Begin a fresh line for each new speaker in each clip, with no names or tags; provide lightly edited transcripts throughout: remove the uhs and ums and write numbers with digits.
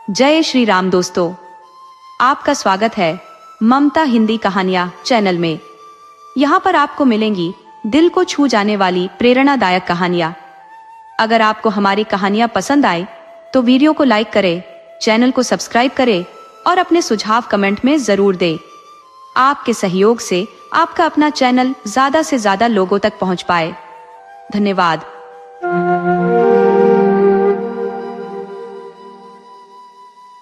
जय श्री राम दोस्तों, आपका स्वागत है ममता हिंदी कहानियां चैनल में। यहाँ पर आपको मिलेंगी दिल को छू जाने वाली प्रेरणादायक कहानियां। अगर आपको हमारी कहानियां पसंद आए तो वीडियो को लाइक करें, चैनल को सब्सक्राइब करें और अपने सुझाव कमेंट में जरूर दें। आपके सहयोग से आपका अपना चैनल ज्यादा से ज्यादा लोगों तक पहुंच पाए। धन्यवाद।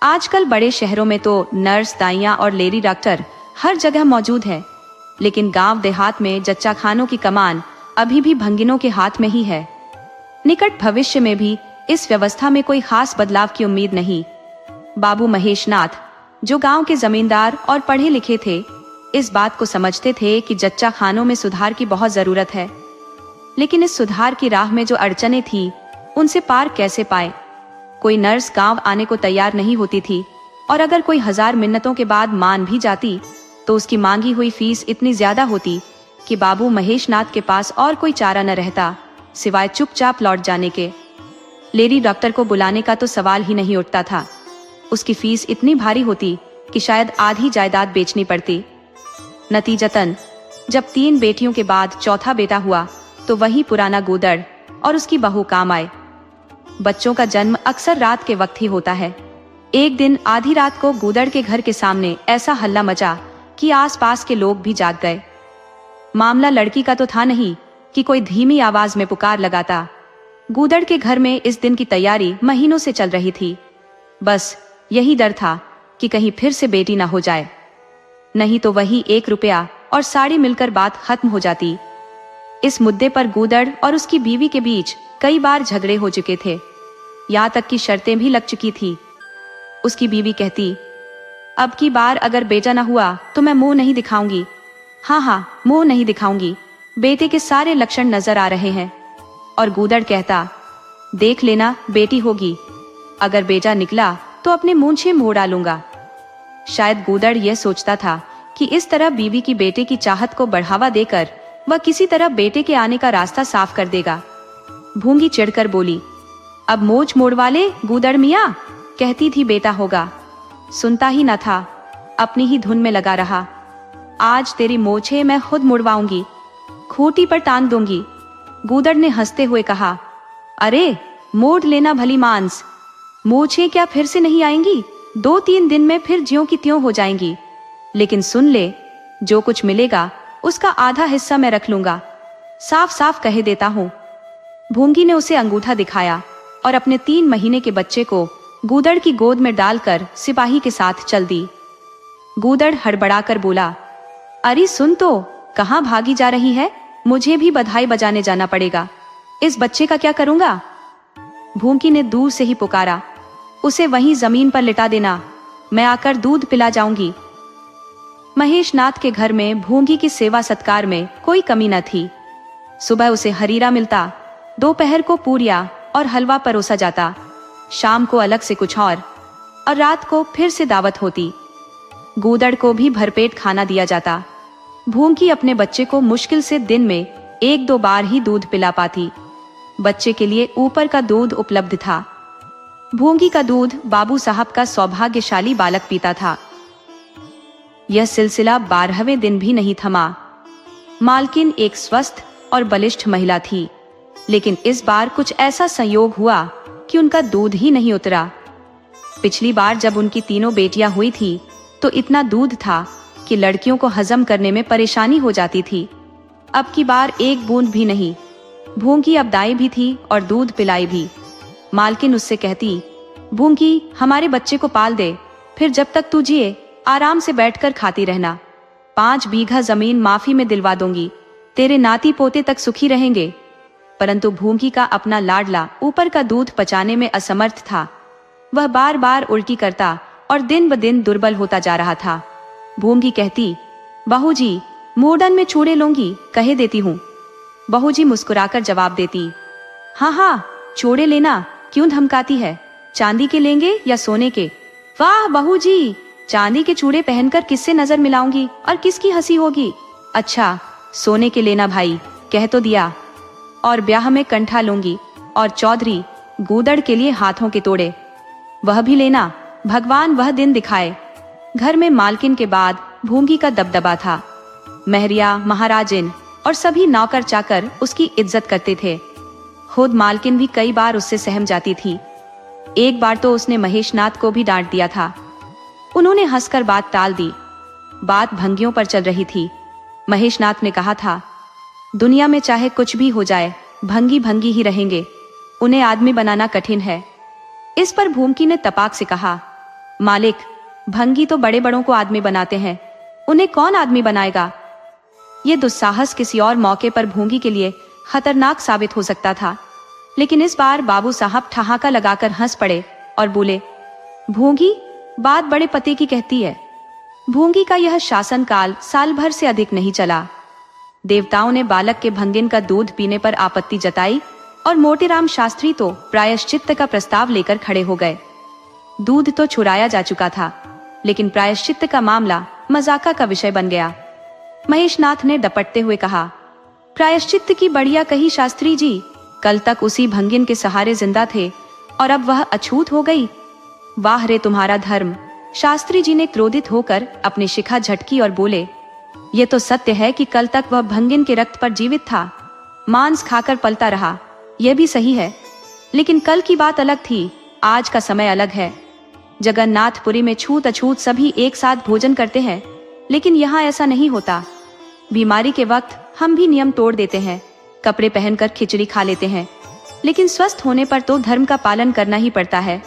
आजकल बड़े शहरों में तो नर्स, दाइयां और लेडी डॉक्टर हर जगह मौजूद है, लेकिन गांव देहात में जच्चा खानों की कमान अभी भी भंगिनों के हाथ में ही है। निकट भविष्य में भी इस व्यवस्था में कोई खास बदलाव की उम्मीद नहीं। बाबू महेश नाथ, जो गांव के जमींदार और पढ़े लिखे थे, इस बात को समझते थे कि जच्चा खानों में सुधार की बहुत जरूरत है, लेकिन इस सुधार की राह में जो अड़चनें थी उनसे पार कैसे पाए। कोई नर्स गांव आने को तैयार नहीं होती थी, और अगर कोई 1000 मिन्नतों के बाद मान भी जाती तो उसकी मांगी हुई फीस इतनी ज्यादा होती कि बाबू महेश नाथ के पास और कोई चारा न रहता सिवाय चुपचाप लौट जाने के। लेडी डॉक्टर को बुलाने का तो सवाल ही नहीं उठता था। उसकी फीस इतनी भारी होती कि शायद आधी जायदाद बेचनी पड़ती। नतीजतन जब 3 बेटियों के बाद चौथा बेटा हुआ तो वही पुराना गूदड़ और उसकी बहू काम आए। बच्चों का जन्म अक्सर रात के वक्त ही होता है। एक दिन आधी रात को गूदड़ के घर के सामने ऐसा हल्ला मचा कि आसपास के लोग भी जाग गए। मामला लड़की का तो था नहीं कि कोई धीमी आवाज में पुकार लगाता। गूदड़ के घर में इस दिन की तैयारी महीनों से चल रही थी। बस यही डर था कि कहीं फिर से बेटी ना हो जाए, नहीं तो वही 1 रुपया और साड़ी मिलकर बात खत्म हो जाती। इस मुद्दे पर गूदड़ और उसकी बीवी के बीच कई बार झगड़े हो चुके थे, यहाँ तक कि शर्तें भी लग चुकी थी। उसकी बीवी कहती, अब की बार अगर बेटा न हुआ तो मैं मुंह नहीं दिखाऊंगी। हाँ, मुंह नहीं दिखाऊंगी, बेटे के सारे लक्षण नजर आ रहे हैं। और गूदड़ कहता, देख लेना बेटी होगी, अगर बेटा निकला तो अपने मूंछें मोड़ डालूंगा। शायद गूदड़ यह सोचता था कि इस तरह बीवी की बेटे की चाहत को बढ़ावा देकर वह किसी तरह बेटे के आने का रास्ता साफ कर देगा। भूंगी चिढ़कर बोली, अब मोच मोड़वा ले गूदड़ मियाँ, कहती थी बेटा होगा। सुनता ही न था, अपनी ही धुन में लगा रहा। आज तेरी मोछे मैं खुद मुड़वाऊंगी, खूंटी पर टांग दूंगी। गूदड़ ने हंसते हुए कहा, अरे मोड़ लेना भली मांस, मोछे क्या फिर से नहीं आएंगी? 2-3 दिन में फिर ज्यों की त्यों हो जाएंगी। लेकिन सुन ले, जो कुछ मिलेगा उसका आधा हिस्सा मैं रख लूंगा, साफ साफ कह देता हूँ। भूंगी ने उसे अंगूठा दिखाया और अपने 3 महीने के बच्चे को गूदड़ की गोद में डालकर सिपाही के साथ चल दी। गूदड़ हड़बड़ाकर बोला, अरे सुन तो, कहाँ भागी जा रही है? मुझे भी बधाई बजाने जाना पड़ेगा, इस बच्चे का क्या करूंगा? भूंगी ने दूर से ही पुकारा, उसे वहीं जमीन पर लिटा देना, मैं आकर दूध पिला जाऊंगी। महेश नाथ के घर में भूंगी की सेवा सत्कार में कोई कमी न थी। सुबह उसे हरीरा मिलता, दोपहर को पूरिया और हलवा परोसा जाता, शाम को अलग से कुछ और रात को फिर से दावत होती। गूदड़ को भी भरपेट खाना दिया जाता। भूंगी अपने बच्चे को मुश्किल से दिन में 1-2 बार ही दूध पिला पाती। बच्चे के लिए ऊपर का दूध उपलब्ध था। भूंगी का दूध बाबू साहब का सौभाग्यशाली बालक पीता था। यह सिलसिला 12वें दिन भी नहीं थमा। मालकिन एक स्वस्थ और बलिष्ठ महिला थी, लेकिन इस बार कुछ ऐसा संयोग हुआ कि उनका दूध ही नहीं उतरा। पिछली बार जब उनकी 3 बेटियां हुई थी तो इतना दूध था कि लड़कियों को हजम करने में परेशानी हो जाती थी। अब की बार 1 बूंद भी नहीं। भूंगी अब दाई भी थी और दूध पिलाई भी। मालकिन उससे कहती, भूंगी हमारे बच्चे को पाल दे, फिर जब तक तू जिए आराम से बैठकर खाती रहना। 5 बीघा जमीन माफी में दिलवा दूंगी, तेरे नाती पोते तक सुखी रहेंगे। परंतु भूंगी का अपना लाडला ऊपर का दूध पचाने में असमर्थ था। वह बार बार उल्टी करता और दिन ब दिन दुर्बल होता जा रहा था। भूंगी कहती, बहू जी मूडन में चूड़े लूंगी, कहे देती हूँ। बहू जी मुस्कुराकर जवाब देती, हाँ चूड़े लेना, क्यों धमकाती है? चांदी के लेंगे या सोने के? वाह बहू जी, चांदी के चूड़े पहनकर किससे नजर मिलाऊंगी और किसकी हंसी होगी? अच्छा सोने के लेना भाई, कह तो दिया। और ब्याह में कंठा लूंगी और चौधरी गूदड़ के लिए हाथों के तोड़े, वह भी लेना, भगवान वह दिन दिखाए। घर में मालकिन के बाद भूंगी का दबदबा था। महरिया, महाराजिन और सभी नौकर चाकर उसकी इज्जत करते थे। खुद मालकिन भी कई बार उससे सहम जाती थी। एक बार तो उसने महेशनाथ को भी डांट दिया था। उन्होंने हंसकर बात टाल दी। बात भंगियों पर चल रही थी। महेशनाथ ने कहा था, दुनिया में चाहे कुछ भी हो जाए, भंगी भंगी ही रहेंगे, उन्हें आदमी बनाना कठिन है। इस पर भूमकी ने तपाक से कहा, मालिक, भंगी तो बड़े बड़ों को आदमी बनाते हैं, उन्हें कौन आदमी बनाएगा। ये दुस्साहस किसी और मौके पर भूंगी के लिए खतरनाक साबित हो सकता था, लेकिन इस बार बाबू साहब ठहाका लगाकर हंस पड़े और बोले, भूंगी, बात बड़े पते की कहती है। भूंगी का यह शासनकाल साल भर से अधिक नहीं चला। देवताओं ने बालक के भंगिन का दूध पीने पर आपत्ति जताई और मोतीराम शास्त्री तो प्रायश्चित्त का प्रस्ताव लेकर खड़े हो गए। दूध तो छुड़ाया जा चुका था, लेकिन प्रायश्चित्त का मामला मजाका का विषय बन गया। महेशनाथ ने डपटते हुए कहा, प्रायश्चित्त की बढ़िया कही शास्त्री जी, कल तक उसी भंगिन के सहारे जिंदा थे और अब वह अछूत हो गई। वाह रे तुम्हारा धर्म। शास्त्री जी ने क्रोधित होकर अपनी शिखा झटकी और बोले, ये तो सत्य है कि कल तक वह भंगिन के रक्त पर जीवित था, मांस खाकर पलता रहा, यह भी सही है, लेकिन कल की बात अलग थी, आज का समय अलग है। जगन्नाथपुरी में छूत अछूत सभी एक साथ भोजन करते हैं, लेकिन यहाँ ऐसा नहीं होता। बीमारी के वक्त हम भी नियम तोड़ देते हैं, कपड़े पहनकर खिचड़ी खा लेते हैं, लेकिन स्वस्थ होने पर तो धर्म का पालन करना ही पड़ता है।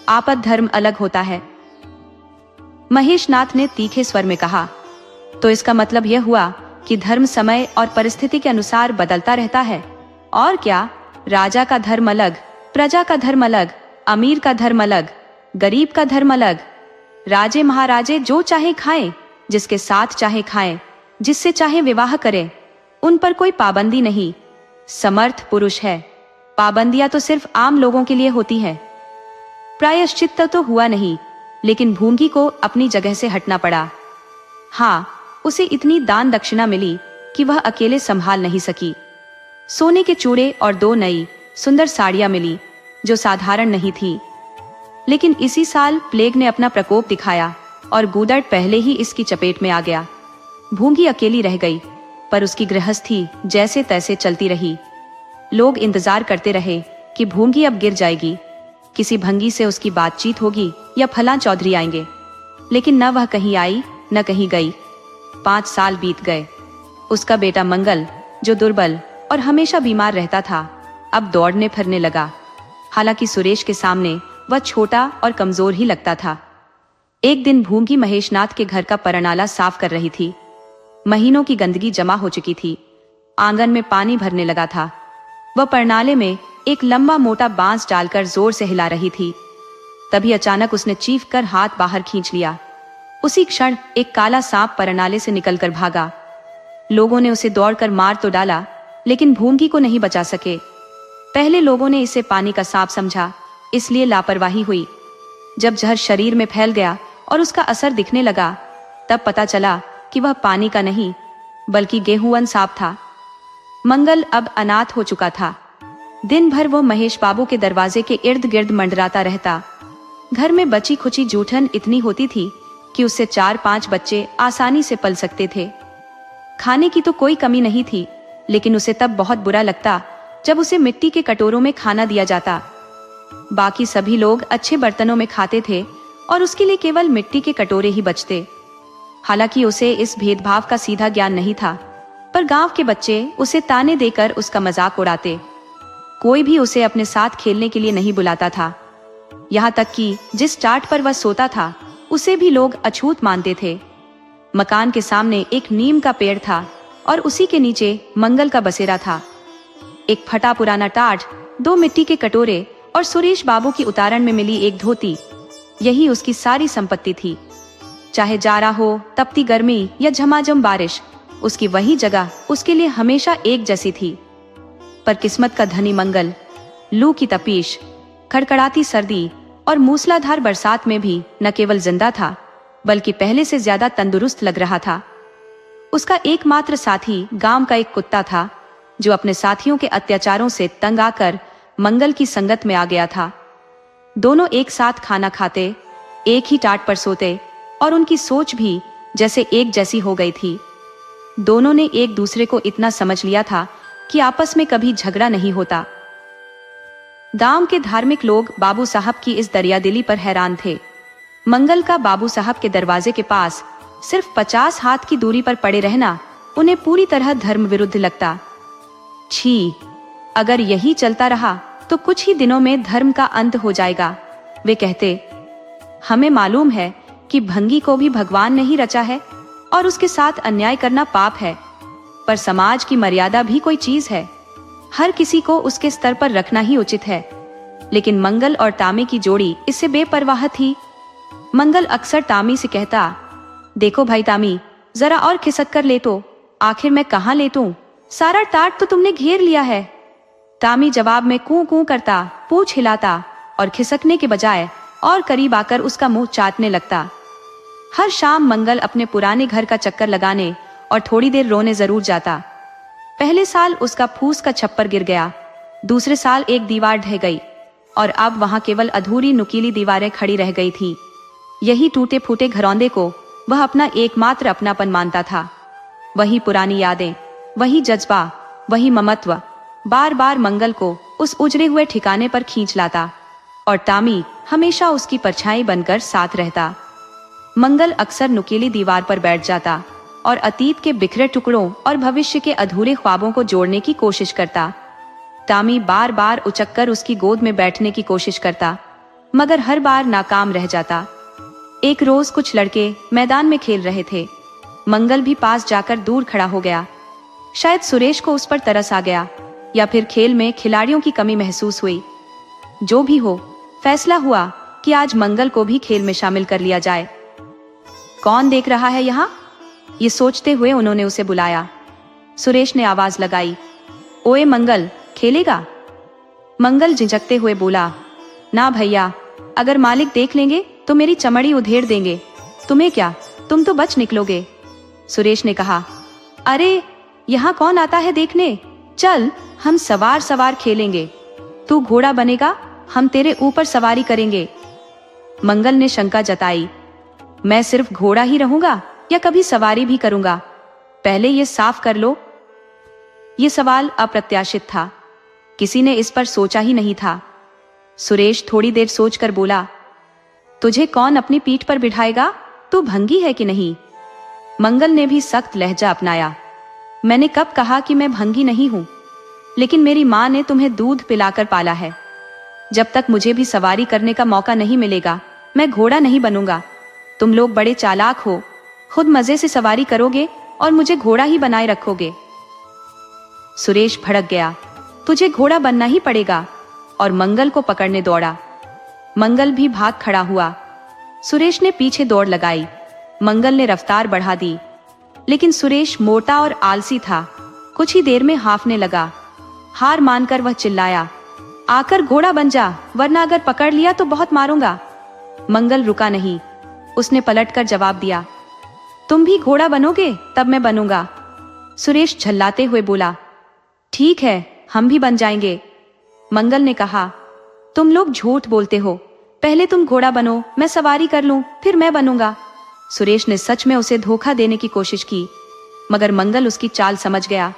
आपद धर्म अलग होता है। महेशनाथ ने तीखे स्वर में कहा, तो इसका मतलब यह हुआ कि धर्म समय और परिस्थिति के अनुसार बदलता रहता है। और क्या, राजा का धर्म अलग, प्रजा का धर्म अलग, अमीर का धर्म अलग, गरीब का धर्म अलग। राजे महाराजे जो चाहे खाएं, जिसके साथ चाहे खाएं, जिससे चाहे विवाह करें, उन पर कोई पाबंदी नहीं। समर्थ पुरुष है, पाबंदियां तो सिर्फ आम लोगों के लिए होती है। प्रायश्चित्त तो हुआ नहीं, लेकिन भूंगी को अपनी जगह से हटना पड़ा। हाँ, उसे इतनी दान दक्षिणा मिली कि वह अकेले संभाल नहीं सकी। सोने के चूड़े और 2 नई सुंदर साड़ियां मिली, जो साधारण नहीं थी। लेकिन इसी साल प्लेग ने अपना प्रकोप दिखाया और गूदड़ पहले ही इसकी चपेट में आ गया। भूंगी अकेली रह गई, पर उसकी गृहस्थी जैसे तैसे चलती रही। लोग इंतजार करते रहे कि भूंगी अब गिर जाएगी, किसी भंगी से उसकी बातचीत होगी या फलां चौधरी आएंगे, लेकिन न वह कहीं आई न कहीं गई। 5 साल बीत गए। उसका बेटा मंगल, जो दुर्बल और हमेशा बीमार रहता था, अब दौड़ने फिरने लगा। हालांकि सुरेश के सामने वह छोटा और कमजोर ही लगता था। एक दिन भूंगी महेशनाथ के घर का परनाला साफ कर रही थी। महीनों की गंदगी जमा हो चुकी थी। आंगन में पानी भरने लगा था। वह परनाले में एक लंबा मोटा बांस डालकर जोर से हिला रही थी। तभी अचानक उसने चीख कर हाथ बाहर खींच लिया। उसी क्षण एक काला सांप परनाले से निकलकर भागा। लोगों ने उसे दौड़कर मार तो डाला, लेकिन भूंगी को नहीं बचा सके। पहले लोगों ने इसे पानी का सांप समझा, इसलिए लापरवाही हुई। जब जहर शरीर में फैल गया और उसका असर दिखने लगा, तब पता चला कि वह पानी का नहीं, बल्कि गेहूं सांप था। मंगल अब अनाथ हो चुका था। दिन भर वो महेश बाबू के दरवाजे के इर्द गिर्द मंडराता रहता। घर में बची खुची जूठन इतनी होती थी कि उससे 4-5 बच्चे आसानी से पल सकते थे। खाने की तो कोई कमी नहीं थी, लेकिन उसे तब बहुत बुरा लगता जब उसे मिट्टी के कटोरों में खाना दिया जाता। बाकी सभी लोग अच्छे बर्तनों में खाते थे और उसके लिए केवल मिट्टी के कटोरे ही बचते। हालांकि उसे इस भेदभाव का सीधा ज्ञान नहीं था, पर गांव के बच्चे उसे ताने देकर उसका मजाक उड़ाते। कोई भी उसे अपने साथ खेलने के लिए नहीं बुलाता था। यहाँ तक कि जिस टाट पर वह सोता था, उसे भी लोग अछूत मानते थे। मकान के सामने एक नीम का पेड़ था और उसी के नीचे मंगल का बसेरा था। एक फटा पुराना टाट, 2 मिट्टी के कटोरे और सुरेश बाबू की उतारण में मिली एक धोती, यही उसकी सारी संपत्ति थी। चाहे जाड़ा हो, तपती गर्मी या झमाझम बारिश, उसकी वही जगह उसके लिए हमेशा एक जैसी थी। पर किस्मत का धनी मंगल लू की तपीश, खड़खड़ाती सर्दी और मूसलाधार बरसात में भी न केवल जिंदा था, बल्कि पहले से ज्यादा तंदुरुस्त लग रहा था। उसका एकमात्र साथी गांव का एक कुत्ता था, जो अपने साथियों के अत्याचारों से तंग आकर मंगल की संगत में आ गया था। दोनों एक साथ खाना खाते, एक ही टाट पर सोते और उनकी सोच भी जैसे एक जैसी हो गई थी। दोनों ने एक दूसरे को इतना समझ लिया था कि आपस में कभी झगड़ा नहीं होता। गांव के धार्मिक लोग बाबू साहब की इस दरियादिली पर हैरान थे। मंगल का बाबू साहब के दरवाजे के पास सिर्फ 50 हाथ की दूरी पर पड़े रहना उन्हें पूरी तरह धर्म विरुद्ध लगता। छी, अगर यही चलता रहा तो कुछ ही दिनों में धर्म का अंत हो जाएगा। वे कहते, हमें मालूम है कि भंगी को भी भगवान ने ही रचा है और उसके साथ अन्याय करना पाप है, पर समाज की मर्यादा भी कोई चीज है। हर किसी को उसके स्तर पर रखना ही उचित है। लेकिन मंगल और टामी की जोड़ी इससे बेपरवाह थी। मंगल अक्सर टामी से कहता, देखो भाई टामी, जरा और खिसक कर ले तो, आखिर मैं कहाँ लेटूं? सारा टाट तो तुमने घेर लिया है। टामी जवाब में कूं कूं करता, पूंछ हिलाता और खिसकने के बजाय और करीब आकर उसका मुंह चाटने लगता। हर शाम मंगल अपने पुराने घर का चक्कर लगाने और थोड़ी देर रोने जरूर जाता। पहले साल उसका फूस का छप्पर गिर गया, दूसरे साल एक दीवार ढह गई और अब वहां केवल अधूरी नुकीली दीवारें खड़ी रह गई थी। यही टूटे फूटे घरौंदे को वह अपना एकमात्र अपनापन मानता था। वही पुरानी यादें, वही जज्बा, वही ममत्व बार बार मंगल को उस उजड़े हुए ठिकाने पर खींच लाता और टामी हमेशा उसकी परछाई बनकर साथ रहता। मंगल अक्सर नुकीली दीवार पर बैठ जाता और अतीत के बिखरे टुकड़ों और भविष्य के अधूरे ख्वाबों को जोड़ने की कोशिश करता। टामी बार बार उचककर उसकी गोद में बैठने की कोशिश करता, मगर हर बार नाकाम रह जाता। एक रोज कुछ लड़के मैदान में खेल रहे थे। मंगल भी पास जाकर दूर खड़ा हो गया। शायद सुरेश को उस पर तरस आ गया या फिर खेल में खिलाड़ियों की कमी महसूस हुई। जो भी हो, फैसला हुआ कि आज मंगल को भी खेल में शामिल कर लिया जाए। कौन देख रहा है यहाँ? ये सोचते हुए उन्होंने उसे बुलाया। सुरेश ने आवाज लगाई, ओए मंगल, खेलेगा? मंगल झिझकते हुए बोला, ना भैया, अगर मालिक देख लेंगे तो मेरी चमड़ी उधेड़ देंगे। तुम्हें क्या, तुम तो बच निकलोगे। सुरेश ने कहा, अरे यहाँ कौन आता है देखने? चल, हम सवार सवार खेलेंगे। तू घोड़ा बनेगा, हम तेरे ऊपर सवारी करेंगे। मंगल ने शंका जताई, मैं सिर्फ घोड़ा ही रहूंगा या कभी सवारी भी करूंगा? पहले ये साफ कर लो। ये सवाल अप्रत्याशित था, किसी ने इस पर सोचा ही नहीं था। सुरेश थोड़ी देर सोचकर बोला, तुझे कौन अपनी पीठ पर बिठाएगा? तू भंगी है कि नहीं? मंगल ने भी सख्त लहजा अपनाया, मैंने कब कहा कि मैं भंगी नहीं हूं? लेकिन मेरी माँ ने तुम्हें दूध पिलाकर पाला है। जब तक मुझे भी सवारी करने का मौका नहीं मिलेगा, मैं घोड़ा नहीं बनूंगा। तुम लोग बड़े चालाक हो, खुद मजे से सवारी करोगे और मुझे घोड़ा ही बनाए रखोगे। सुरेश भड़क गया, तुझे घोड़ा बनना ही पड़ेगा, और मंगल को पकड़ने दौड़ा। मंगल भी भाग खड़ा हुआ। सुरेश ने पीछे दौड़ लगाई। मंगल ने रफ्तार बढ़ा दी, लेकिन सुरेश मोटा और आलसी था। कुछ ही देर में हांफने लगा। हार मानकर वह चिल्लाया, आकर घोड़ा बन जा, वरना अगर पकड़ लिया तो बहुत मारूंगा। मंगल रुका नहीं, उसने पलटकर जवाब दिया, तुम भी घोड़ा बनोगे तब मैं बनूंगा। सुरेश झल्लाते हुए बोला, ठीक है, हम भी बन जाएंगे। मंगल ने कहा, तुम लोग झूठ बोलते हो, पहले तुम घोड़ा बनो, मैं सवारी कर लूं, फिर मैं बनूंगा। सुरेश ने सच में उसे धोखा देने की कोशिश की, मगर मंगल उसकी चाल समझ गया।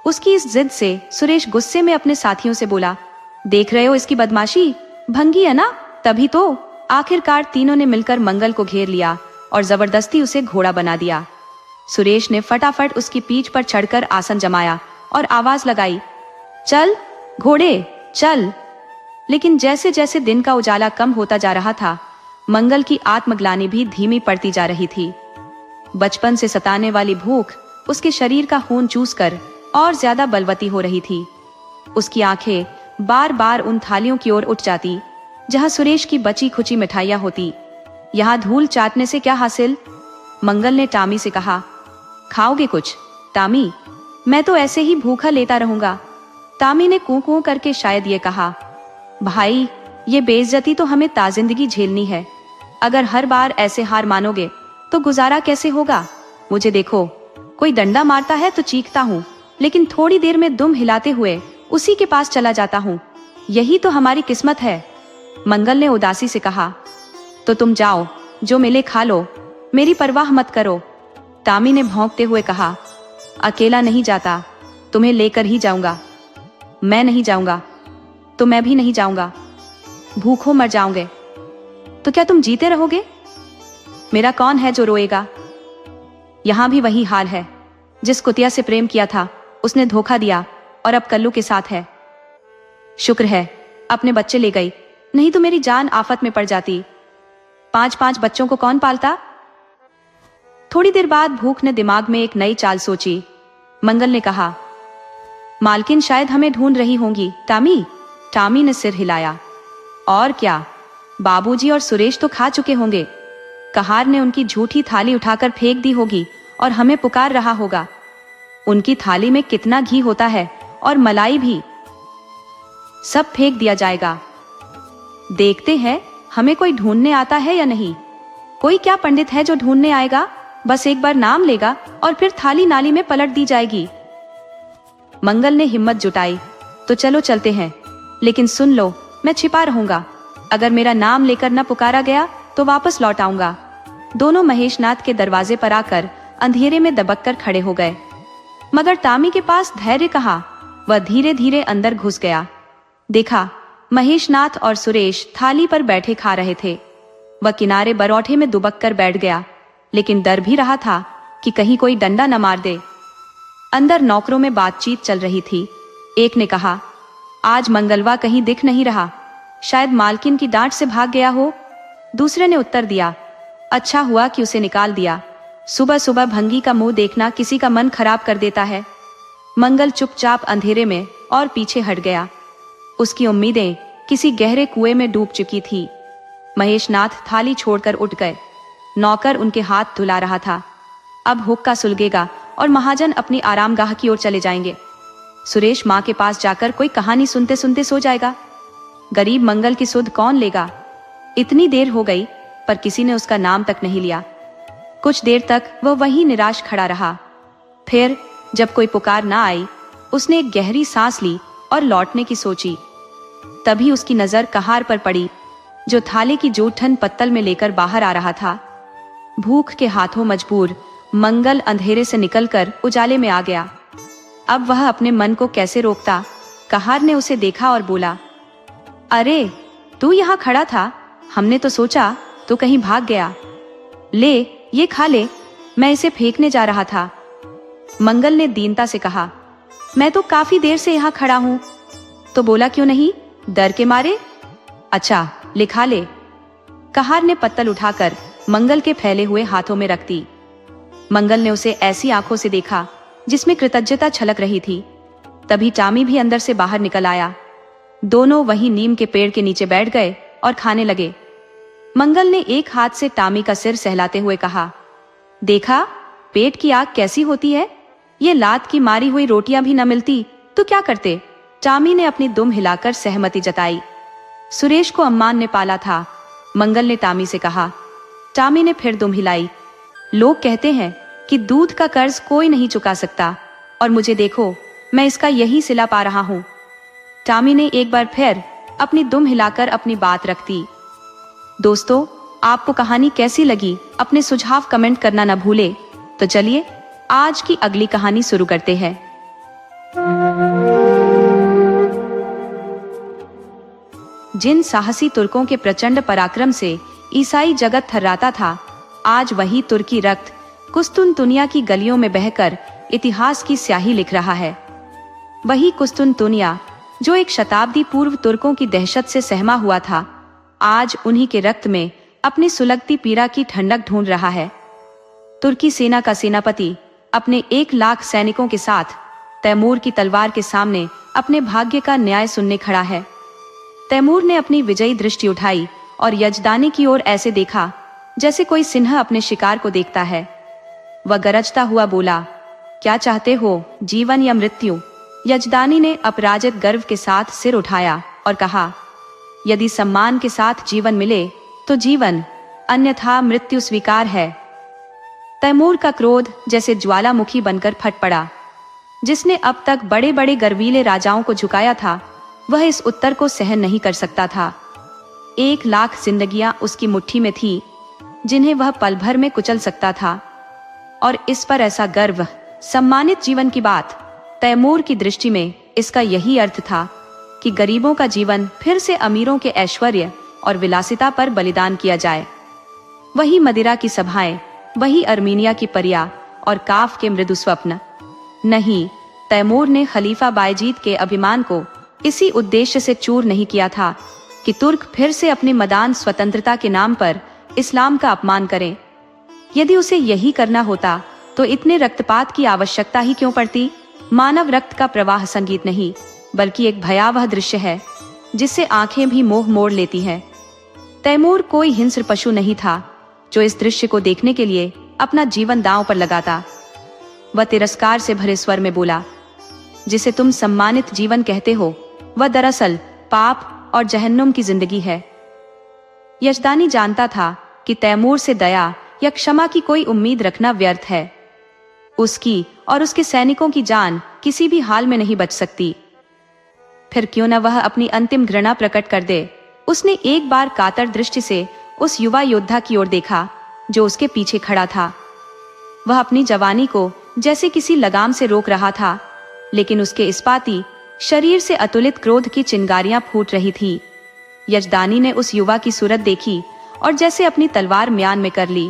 उसकी इस जिद से सुरेश गुस्से में अपने साथियों से बोला, देख रहे हो इसकी बदमाशी, भंगी है ना, तभी तो। आखिरकार तीनों ने मिलकर मंगल को घेर लिया और जबरदस्ती उसे घोड़ा बना दिया। सुरेश ने फटाफट उसकी पीठ पर चढ़कर आसन जमाया और आवाज लगाई, चल घोड़े चल। लेकिन जैसे जैसे दिन का उजाला कम होता जा रहा था, मंगल की आत्मग्लानि भी धीमी पड़ती जा रही थी। बचपन से सताने वाली भूख उसके शरीर का खून चूसकर और ज्यादा बलवती हो रही थी। उसकी आंखें बार बार उन थालियों की ओर उठ जाती जहां सुरेश की बची खुची मिठाइयां होती। यहाँ धूल चाटने से क्या हासिल? मंगल ने टामी से कहा, खाओगे कुछ? टामी, मैं तो ऐसे ही भूखा लेता रहूंगा। टामी ने कूं कूं करके शायद ये कहा, भाई ये बेइज्जती तो हमें ताजिंदगी झेलनी है। अगर हर बार ऐसे हार मानोगे तो गुजारा कैसे होगा? मुझे देखो, कोई डंडा मारता है तो चीखता हूँ, लेकिन थोड़ी देर में दुम हिलाते हुए उसी के पास चला जाता हूँ। यही तो हमारी किस्मत है। मंगल ने उदासी से कहा, तो तुम जाओ, जो मिले खा लो, मेरी परवाह मत करो। तामी ने भौंकते हुए कहा, अकेला नहीं जाता, तुम्हें लेकर ही जाऊंगा। मैं नहीं जाऊंगा, तो मैं भी नहीं जाऊंगा। भूखों मर जाओगे तो क्या तुम जीते रहोगे? मेरा कौन है जो रोएगा? यहां भी वही हाल है। जिस कुतिया से प्रेम किया था उसने धोखा दिया और अब कल्लू के साथ है। शुक्र है अपने बच्चे ले गई, नहीं तो मेरी जान आफत में पड़ जाती। 5-5 बच्चों को कौन पालता? थोड़ी देर बाद भूख ने दिमाग में एक नई चाल सोची। मंगल ने कहा, मालकिन शायद हमें ढूंढ रही होंगी। टामी ने सिर हिलाया। और क्या, बाबूजी और सुरेश तो खा चुके होंगे। कहार ने उनकी झूठी थाली उठाकर फेंक दी होगी और हमें पुकार रहा होगा। उनकी थाली में कितना घी होता है और मलाई भी, सब फेंक दिया जाएगा। देखते हैं हमें कोई ढूंढने आता है या नहीं। कोई क्या पंडित है जो ढूंढने आएगा? बस एक बार नाम लेगा और फिर थाली नाली में पलट दी जाएगी। मंगल ने हिम्मत जुटाई, तो चलो चलते हैं, लेकिन सुन लो, मैं छिपा रहूंगा। अगर मेरा नाम लेकर न पुकारा गया तो वापस लौट आऊंगा। दोनों महेशनाथ के दरवाजे पर आकर अंधेरे में दबक कर खड़े हो गए, मगर तामी के पास धैर्य कहाँ। वह धीरे धीरे अंदर घुस गया। देखा, महेशनाथ और सुरेश थाली पर बैठे खा रहे थे। वह किनारे बरौठे में दुबक कर बैठ गया, लेकिन डर भी रहा था कि कहीं कोई डंडा न मार दे। अंदर नौकरों में बातचीत चल रही थी। एक ने कहा, आज मंगलवा कहीं दिख नहीं रहा, शायद मालकिन की डांट से भाग गया हो। दूसरे ने उत्तर दिया, अच्छा हुआ कि उसे निकाल दिया। सुबह सुबह भंगी का मुंह देखना किसी का मन खराब कर देता है। मंगल चुपचाप अंधेरे में और पीछे हट गया। उसकी उम्मीदें किसी गहरे कुएं में डूब चुकी थी। महेशनाथ थाली छोड़कर उठ गए। नौकर उनके हाथ धुला रहा था। अब हुक्का सुलगेगा और महाजन अपनी आरामगाह की ओर चले जाएंगे। सुरेश माँ के पास जाकर कोई कहानी सुनते सुनते सो जाएगा। गरीब मंगल की सुध कौन लेगा? इतनी देर हो गई पर किसी ने उसका नाम तक नहीं लिया। कुछ देर तक वह वहीं निराश खड़ा रहा। फिर जब कोई पुकार ना आई, उसने एक गहरी सांस ली और लौटने की सोची। तभी उसकी नजर कहार पर पड़ी, जो थाली की जूठन पत्तल में लेकर बाहर आ रहा था। भूख के हाथों मजबूर मंगल अंधेरे से निकलकर उजाले में आ गया। अब वह अपने मन को कैसे रोकता। कहार ने उसे देखा और बोला, अरे तू यहाँ खड़ा था, हमने तो सोचा तू कहीं भाग गया। ले ये खा ले, मैं इसे फेंकने जा रहा था। मंगल ने दीनता से कहा, मैं तो काफी देर से यहाँ खड़ा हूँ। तो बोला क्यों नहीं? डर के मारे? अच्छा ले खा ले। कहार ने पत्तल उठाकर मंगल के फैले हुए हाथों में रख दी। मंगल ने उसे ऐसी आंखों से देखा जिसमें कृतज्ञता छलक रही थी। तभी टामी भी अंदर से बाहर निकल आया। दोनों वहीं नीम के पेड़ के नीचे बैठ गए और खाने लगे। मंगल ने एक हाथ से टामी का सिर सहलाते हुए कहा, देखा पेट की आग कैसी होती है। ये लात की मारी हुई रोटियां भी न मिलती तो क्या करते? टामी ने अपनी दुम हिलाकर सहमति जताई। सुरेश को अम्मान ने पाला था, मंगल ने टामी से कहा। टामी ने फिर दुम हिलाई। लोग कहते हैं कि दूध का कर्ज कोई नहीं चुका सकता, और मुझे देखो, मैं इसका यही सिला पा रहा हूं। टामी ने एक बार फिर अपनी दुम हिलाकर अपनी बात रख दी। दोस्तों, आपको कहानी कैसी लगी? अपने सुझाव कमेंट करना न भूले। तो चलिए आज की अगली कहानी शुरू करते हैं। जिन साहसी तुर्कों के प्रचंड पराक्रम से ईसाई जगत थर्राता था, आज वही तुर्की रक्त कुस्तुनतुनिया की गलियों में बहकर इतिहास की स्याही लिख रहा है। वही कुस्तुनतुनिया जो एक शताब्दी पूर्व तुर्कों की दहशत से सहमा हुआ था, आज उन्हीं के रक्त में अपनी सुलगती पीड़ा की ठंडक ढूंढ रहा है। तुर्की सेना का सेनापति अपने 1 लाख सैनिकों के साथ तैमूर की तलवार के सामने अपने भाग्य का न्याय सुनने खड़ा है। तैमूर ने अपनी विजयी दृष्टि उठाई और यजदानी की ओर ऐसे देखा जैसे कोई सिंह अपने शिकार को देखता है। वह गरजता हुआ बोला, क्या चाहते हो, जीवन या मृत्यु? यजदानी ने अपराजित गर्व के साथ सिर उठाया और कहा, यदि सम्मान के साथ जीवन मिले तो जीवन, अन्यथा मृत्यु स्वीकार है। तैमूर का क्रोध जैसे ज्वालामुखी बनकर फट पड़ा। जिसने अब तक बड़े बड़े गर्वीले राजाओं को झुकाया था, वह इस उत्तर को सहन नहीं कर सकता था। 1,00,000 जिंदगियां उसकी मुट्ठी में थी, जिन्हें वह पल भर में कुचल सकता था। और इस पर ऐसा गर्व, सम्मानित जीवन की बात। तैमूर की दृष्टि में इसका यही अर्थ था कि गरीबों का जीवन फिर से अमीरों के ऐश्वर्य और विलासिता पर बलिदान किया जाए। वही मदिरा की सभाएं, वही अर्मीनिया की परिया और काफ के मृदु स्वप्न। नहीं, तैमूर ने खलीफा बायजीद के अभिमान को इसी उद्देश्य से चूर नहीं किया था कि तुर्क फिर से अपनी मदान स्वतंत्रता के नाम पर इस्लाम का अपमान करें। यदि उसे यही करना होता तो इतने रक्तपात की आवश्यकता ही क्यों पड़ती? मानव रक्त का प्रवाह संगीत नहीं, बल्कि एक भयावह दृश्य है जिससे आंखें भी मोह मोड़ लेती हैं। तैमूर कोई हिंस्र पशु नहीं था जो इस दृश्य को देखने के लिए अपना जीवन दांव पर लगाता। वह तिरस्कार से भरे स्वर में बोला, जिसे तुम सम्मानित जीवन कहते हो, वह दरअसल पाप और जहन्नुम की जिंदगी है। यजदानी जानता था कि तैमूर से दया या क्षमा की कोई उम्मीद रखना व्यर्थ है। उसकी और उसके सैनिकों की जान किसी भी हाल में नहीं बच सकती। फिर क्यों न वह अपनी अंतिम घृणा प्रकट कर दे। उसने एक बार कातर दृष्टि से उस युवा योद्धा की ओर देखा जो उसके पीछे खड़ा था। वह अपनी जवानी को जैसे किसी लगाम से रोक रहा था, लेकिन उसके इस्पाती शरीर से अतुलित क्रोध की चिंगारियां फूट रही थी। यजदानी ने उस युवा की सूरत देखी और जैसे अपनी तलवार म्यान में कर ली।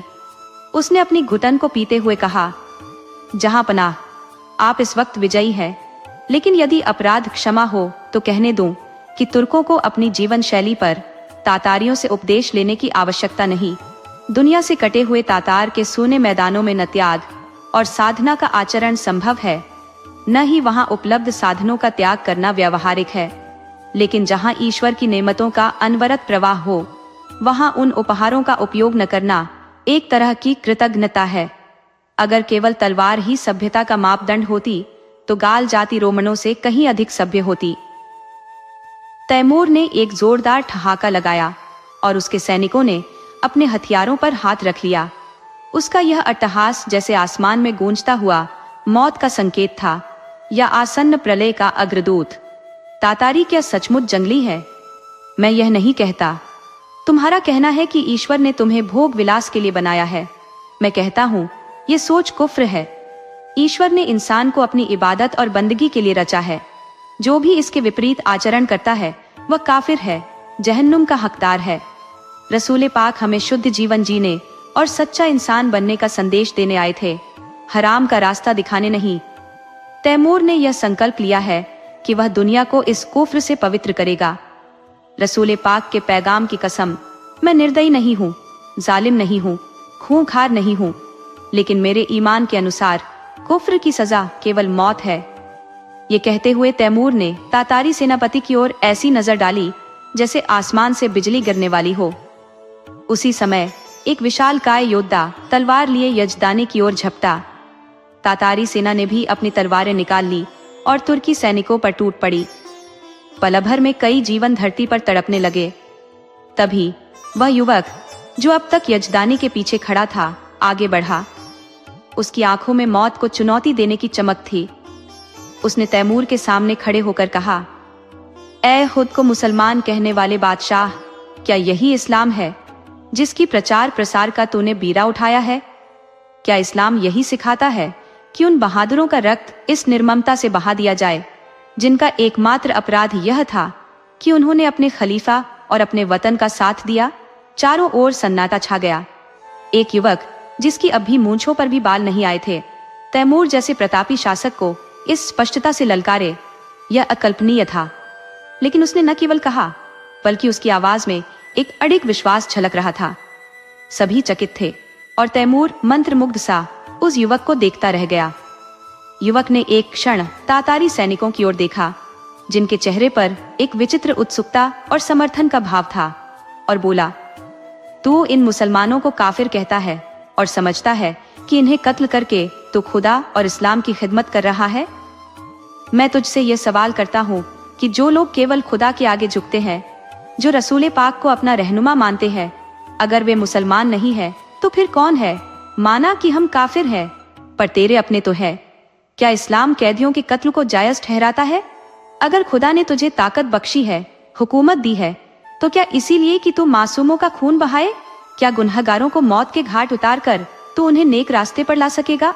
उसने अपनी घुटन को पीते हुए कहा, जहां पनाह, आप इस वक्त विजयी हैं, लेकिन यदि अपराध क्षमा हो तो कहने दूं कि तुर्कों को अपनी जीवन शैली पर तातारियों से उपदेश लेने की आवश्यकता नहीं। दुनिया से कटे हुए तातार के सूने मैदानों में न त्याग और साधना का आचरण संभव है, न ही वहां उपलब्ध साधनों का त्याग करना व्यावहारिक है। लेकिन जहां ईश्वर की नेमतों का अनवरत प्रवाह हो, वहां उन उपहारों का उपयोग न करना एक तरह की कृतज्ञता है। अगर केवल तलवार ही सभ्यता का मापदंड होती तो गाल जाति रोमनों से कहीं अधिक सभ्य होती। तैमूर ने एक जोरदार ठहाका लगाया और उसके सैनिकों ने अपने हथियारों पर हाथ रख लिया। उसका यह अट्टहास जैसे आसमान में गूंजता हुआ मौत का संकेत था या आसन्न प्रलय का अग्रदूत। तातारी क्या सचमुच जंगली है? मैं यह नहीं कहता। तुम्हारा कहना है कि ईश्वर ने तुम्हें भोग विलास के लिए बनाया है। मैं कहता हूँ ये सोच कुफ्र है। ईश्वर ने इंसान को अपनी इबादत और बंदगी के लिए रचा है। जो भी इसके विपरीत आचरण करता है वह काफिर है, जहन्नुम का हकदार है। रसूल पाक हमें शुद्ध जीवन जीने और सच्चा इंसान बनने का संदेश देने आए थे, हराम का रास्ता दिखाने नहीं। तैमूर ने यह संकल्प लिया है कि वह दुनिया को इस कुफ्र से पवित्र करेगा। रसूल पाक के पैगाम की कसम, मैं निर्दयी नहीं हूँ, जालिम नहीं हूँ, खूंखार नहीं हूँ, लेकिन मेरे ईमान के अनुसार कुफ्र की सजा केवल मौत है। ये कहते हुए तैमूर ने तातारी सेनापति की ओर ऐसी नजर डाली जैसे आसमान से बिजली गिरने वाली हो। उसी समय एक विशालकाय योद्धा तलवार लिए यजदानी की ओर झपटा। तातारी सेना ने भी अपनी तलवारें निकाल ली और तुर्की सैनिकों पर टूट पड़ी। पल भर में कई जीवन धरती पर तड़पने लगे। तभी वह युवक जो अब तक यजदानी के पीछे खड़ा था आगे बढ़ा। उसकी आंखों में मौत को चुनौती देने की चमक थी। उसने तैमूर के सामने खड़े होकर कहा, ऐ खुद को मुसलमान कहने वाले बादशाह, क्या यही इस्लाम है जिसकी प्रचार प्रसार का तूने बीड़ा उठाया है? क्या इस्लाम यही सिखाता है कि उन बहादुरों का रक्त इस निर्ममता से बहा दिया जाए जिनका एकमात्र अपराध यह था कि उन्होंने अपने खलीफा और अपने वतन का साथ दिया? चारों ओर सन्नाटा छा गया। एक युवक जिसकी अभी मूंछों पर भी बाल नहीं आए थे, तैमूर जैसे प्रतापी शासक को इस स्पष्टता से ललकारे, यह अकल्पनीय था। लेकिन उसने न केवल कहा, बल्कि उसकी आवाज में एक अडिग विश्वास झलक रहा था। सभी चकित थे और तैमूर मंत्रमुग्ध सा उस युवक को देखता रह गया। युवक ने एक क्षण तातारी सैनिकों की ओर देखा, जिनके चेहरे पर एक विचित्र उत्सुकता और समर्थन का भाव था, और बोला, तू इन मुसलमानों को काफिर कहता है और समझता है कि इन्हें कत्ल करके तो खुदा और इस्लाम की खिदमत कर रहा है? मैं तुझसे यह सवाल करता हूँ कि जो लोग केवल खुदा के आगे झुकते हैं, जो रसूल पाक को अपना रहनुमा मानते हैं, अगर वे मुसलमान नहीं है तो फिर कौन है? माना कि हम काफिर हैं, पर तेरे अपने तो है। क्या इस्लाम कैदियों के कत्ल को जायज ठहराता है? अगर खुदा ने तुझे ताकत बख्शी है, हुकूमत दी है, तो क्या इसीलिए कि तू मासूमों का खून बहाए? क्या गुनहगारों को मौत के घाट उतार कर तू उन्हें नेक रास्ते पर ला सकेगा?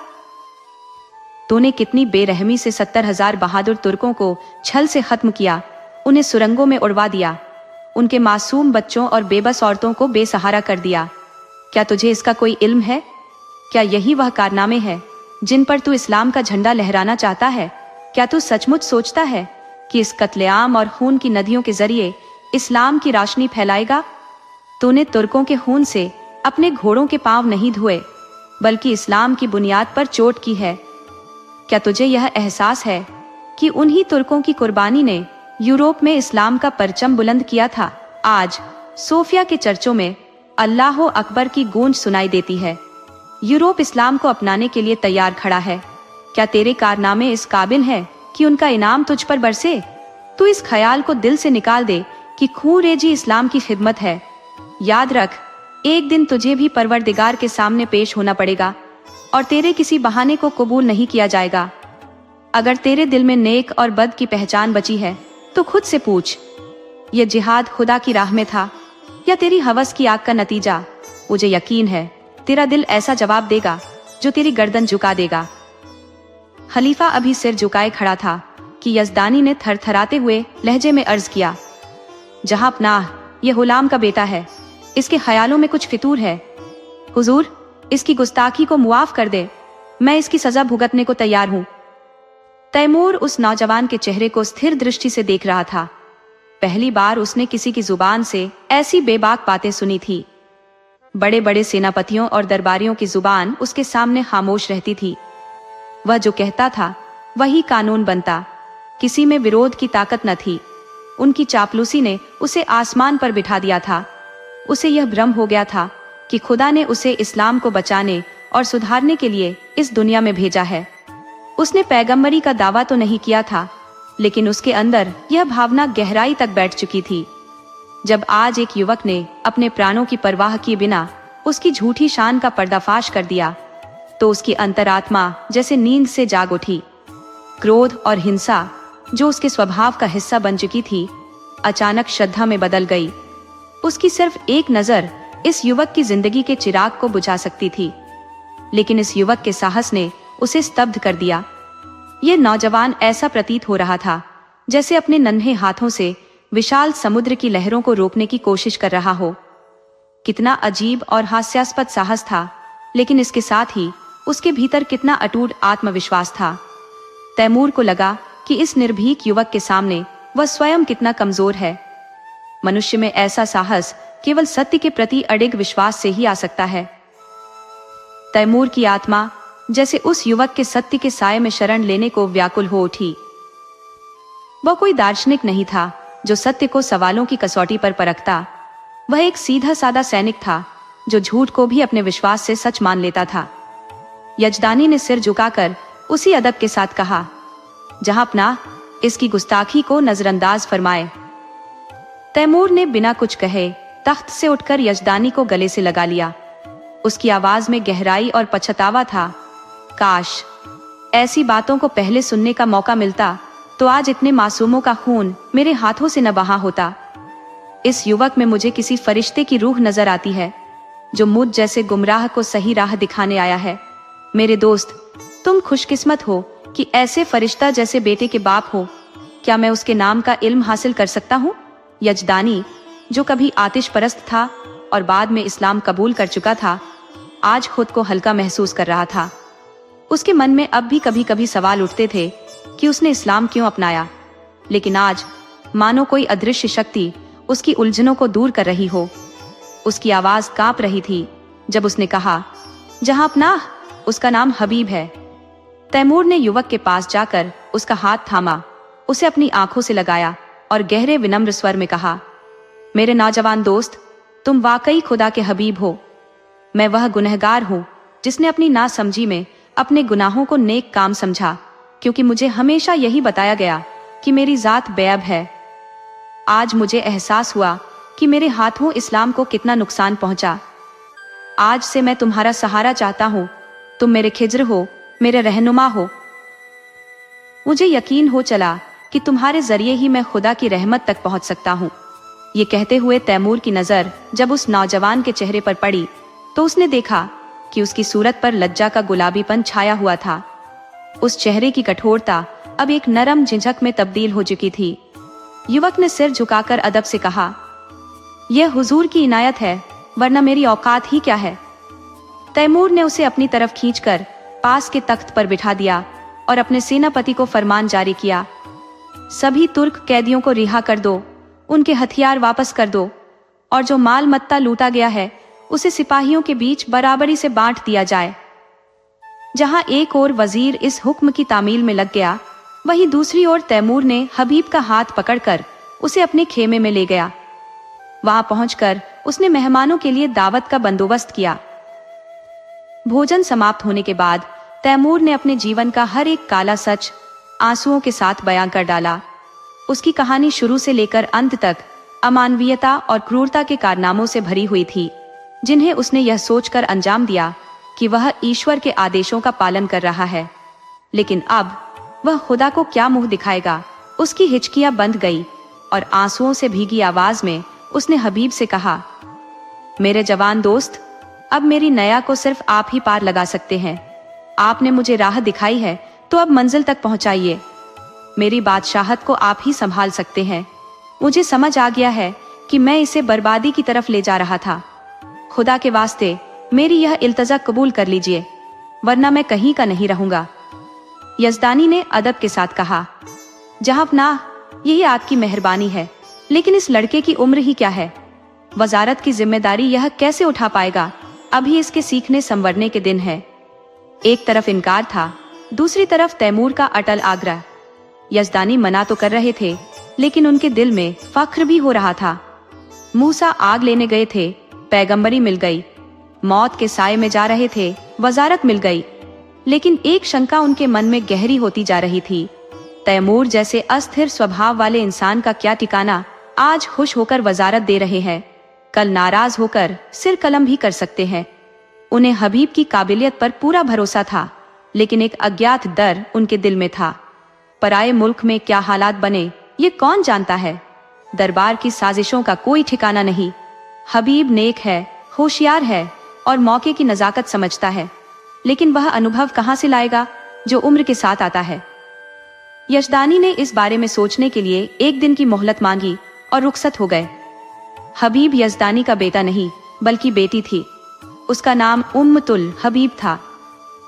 तूने कितनी बेरहमी से 70,000 बहादुर तुर्कों को छल से खत्म किया, उन्हें सुरंगों में उड़वा दिया, उनके मासूम बच्चों और बेबस औरतों को बेसहारा कर दिया। क्या तुझे इसका कोई इल्म है? क्या यही वह कारनामे हैं जिन पर तू इस्लाम का झंडा लहराना चाहता है? क्या तू सचमुच सोचता है कि इस कत्लेआम और खून की नदियों के जरिए इस्लाम की रोशनी फैलाएगा? तूने तुर्कों के खून से अपने घोड़ों के पांव नहीं धोए, बल्कि इस्लाम की बुनियाद पर चोट की है। क्या तुझे यह एहसास है कि उन्हीं तुर्कों की कुर्बानी ने यूरोप में इस्लाम का परचम बुलंद किया था? आज सोफिया के चर्चों में अल्लाह अकबर की गूंज सुनाई देती है। यूरोप इस्लाम को अपनाने के लिए तैयार खड़ा है। क्या तेरे कारनामे इस काबिल है कि उनका इनाम तुझ पर बरसे? तू इस ख्याल को दिल से निकाल दे कि खून रेजी इस्लाम की खिदमत है। याद रख, एक दिन तुझे भी परवरदिगार के सामने पेश होना पड़ेगा और तेरे किसी बहाने को कबूल नहीं किया जाएगा। अगर तेरे दिल में नेक और बद की पहचान बची है तो खुद से पूछ, यह जिहाद खुदा की राह में था या तेरी हवस की आग का नतीजा? मुझे यकीन है तेरा दिल ऐसा जवाब देगा जो तेरी गर्दन झुका देगा। खलीफा अभी सिर झुकाए खड़ा था कि यजदानी ने थरथराते हुए लहजे में अर्ज किया, जहां पनाह, ये गुलाम का बेटा है, इसके ख्यालों में कुछ फितूर है। हुजूर, इसकी गुस्ताखी को मुआफ कर दे, मैं इसकी सजा भुगतने को तैयार हूं। तैमूर उस नौजवान के चेहरे को स्थिर दृष्टि से देख रहा था। पहली बार उसने किसी की जुबान से ऐसी बेबाक बातें सुनी थी। बड़े बड़े सेनापतियों और दरबारियों की जुबान उसके सामने खामोश रहती थी। वह जो कहता था वही कानून बनता, किसी में विरोध की ताकत न थी। उनकी चापलूसी ने उसे आसमान पर बिठा दिया था। उसे यह भ्रम हो गया था कि खुदा ने उसे इस्लाम को बचाने और सुधारने के लिए इस दुनिया में भेजा है। उसने पैगंबरी का दावा तो नहीं किया था, लेकिन उसके अंदर यह भावना गहराई तक बैठ चुकी थी। जब आज एक युवक ने अपने प्राणों की परवाह किए बिना उसकी झूठी शान का पर्दाफाश कर दिया, तो उसकी अंतरात्मा जैसे नींद से जाग उठी। क्रोध और हिंसा, जो उसके स्वभाव का हिस्सा बन चुकी थी, अचानक श्रद्धा में बदल गई। उसकी सिर्फ एक नजर इस युवक की जिंदगी के चिराग को बुझा सकती थी, लेकिन इस युवक के साहस ने उसे स्तब्ध कर दिया। ये नौजवान ऐसा प्रतीत हो रहा था जैसे अपने नन्हे हाथों से विशाल समुद्र की लहरों को रोकने की कोशिश कर रहा हो। कितना अजीब और हास्यास्पद साहस था, लेकिन इसके साथ ही उसके भीतर कितना अटूट आत्मविश्वास था। तैमूर को लगा कि इस निर्भीक युवक के सामने वह स्वयं कितना कमजोर है। मनुष्य में ऐसा साहस केवल सत्य के प्रति अडिग विश्वास से ही आ सकता है। तैमूर की आत्मा जैसे उस युवक के सत्य के साये में शरण लेने को व्याकुल हो उठी। वह कोई दार्शनिक नहीं था जो सत्य को सवालों की कसौटी पर परखता। वह एक सीधा सादा सैनिक था जो झूठ को भी अपने विश्वास से सच मान लेता था। यजदानी ने सिर झुकाकर उसी अदब के साथ कहा, जहां अपना, इसकी गुस्ताखी को नजरअंदाज फरमाए। तैमूर ने बिना कुछ कहे तख्त से उठकर यजदानी को गले से लगा लिया। उसकी आवाज में गहराई और पछतावा था। काश ऐसी बातों को पहले सुनने का मौका मिलता तो आज इतने मासूमों का खून मेरे हाथों से न बहा होता। इस युवक में मुझे किसी फरिश्ते की रूह नजर आती है जो मुझ जैसे गुमराह को सही राह दिखाने आया है। मेरे दोस्त, तुम खुशकिस्मत हो कि ऐसे फरिश्ता जैसे बेटे के बाप हो। क्या मैं उसके नाम का इल्म हासिल कर सकता हूँ? यजदानी, जो कभी आतिश परस्त था और बाद में इस्लाम कबूल कर चुका था, आज खुद को हल्का महसूस कर रहा था। उसके मन में अब भी कभी कभी सवाल उठते थे कि उसने इस्लाम क्यों अपनाया, लेकिन आज मानो कोई अदृश्य शक्ति उसकी उलझनों को दूर कर रही हो। उसकी आवाज कांप रही थी जब उसने कहा, जहां अपना, उसका नाम हबीब है। तैमूर ने युवक के पास जाकर उसका हाथ थामा, उसे अपनी आंखों से लगाया और गहरे विनम्र स्वर में कहा, मेरे नौजवान दोस्त, तुम वाकई खुदा के हबीब हो। मैं वह गुनहगार हूं जिसने अपनी नासमझी में अपने गुनाहों को नेक काम समझा, क्योंकि मुझे हमेशा यही बताया गया कि मेरी जात बेअब है। आज मुझे एहसास हुआ कि मेरे हाथों इस्लाम को कितना नुकसान पहुंचा। आज से मैं तुम्हारा सहारा चाहता हूं। तुम मेरे खिज्र हो, मेरे रहनुमा हो। मुझे यकीन हो चला कि तुम्हारे जरिए ही मैं खुदा की रहमत तक पहुंच सकता हूं। ये कहते हुए तैमूर की नजर जब उस नौजवान के चेहरे पर पड़ी तो उसने देखा कि उसकी सूरत पर लज्जा का गुलाबीपन छाया हुआ था। उस चेहरे की कठोरता अब एक नरम झिझक में तब्दील हो चुकी थी। युवक ने सिर झुकाकर अदब से कहा, यह हुजूर की इनायत है, वरना मेरी औकात ही क्या है। तैमूर ने उसे अपनी तरफ खींचकर पास के तख्त पर बिठा दिया और अपने सेनापति को फरमान जारी किया, सभी तुर्क कैदियों को रिहा कर दो, उनके हथियार वापस कर दो और जो माल मत्ता लूटा गया है उसे सिपाहियों के बीच बराबरी से बांट दिया जाए। जहां एक ओर वजीर इस हुक्म की तामील में लग गया, वहीं दूसरी ओर तैमूर ने हबीब का हाथ पकड़कर उसे अपने खेमे में ले गया। वहां पहुंचकर उसने मेहमानों के लिए दावत का बंदोबस्त किया। भोजन समाप्त होने के बाद तैमूर ने अपने जीवन का हर एक काला सच आंसुओं के साथ बयां कर डाला। उसकी कहानी शुरू से लेकर अंत तक अमानवीयता और क्रूरता के कारनामों से भरी हुई थी, जिन्हें उसने यह सोचकर अंजाम दिया कि वह ईश्वर के आदेशों का पालन कर रहा है। लेकिन अब वह खुदा को क्या मुंह दिखाएगा। उसकी हिचकियां बंध गई और आंसुओं से भीगी आवाज में उसने हबीब से कहा, मेरे जवान दोस्त, अब मेरी नया को सिर्फ आप ही पार लगा सकते हैं। आपने मुझे राह दिखाई है तो अब मंजिल तक पहुंचाइए। मेरी बादशाहत को आप ही संभाल सकते हैं। मुझे समझ आ गया है कि मैं इसे बर्बादी की तरफ ले जा रहा था। खुदा के वास्ते मेरी यह इल्तजा कबूल कर लीजिए, वरना मैं कहीं का नहीं रहूंगा। यजदानी ने अदब के साथ कहा, जहांपनाह, यही आपकी मेहरबानी है, लेकिन इस लड़के की उम्र ही क्या है। वजारत की जिम्मेदारी यह कैसे उठा पाएगा। अभी इसके सीखने संवरने के दिन है। एक तरफ इनकार था, दूसरी तरफ तैमूर का अटल आग्रह। यजदानी मना तो कर रहे थे, लेकिन उनके दिल में फख्र भी हो रहा था। मूसा आग लेने गए थे, पैगंबरी मिल गई। मौत के साए में जा रहे थे, वजारत मिल गई। लेकिन एक शंका उनके मन में गहरी होती जा रही थी। तैमूर जैसे अस्थिर स्वभाव वाले इंसान का क्या ठिकाना। आज खुश होकर वजारत दे रहे हैं, कल नाराज होकर सिर कलम भी कर सकते हैं। उन्हें हबीब की काबिलियत पर पूरा भरोसा था, लेकिन एक अज्ञात डर उनके दिल में था। पराये मुल्क में क्या हालात बने ये कौन जानता है। दरबार की साजिशों का कोई ठिकाना नहीं। हबीब नेक है, होशियार है और मौके की नजाकत समझता है, लेकिन वह अनुभव कहां से लाएगा जो उम्र के साथ आता है। यजदानी ने इस बारे में सोचने के लिए एक दिन की मोहलत मांगी और रुखसत हो गए। हबीब यजदानी का बेटा नहीं बल्कि बेटी थी। उसका नाम उम्मतुल हबीब था।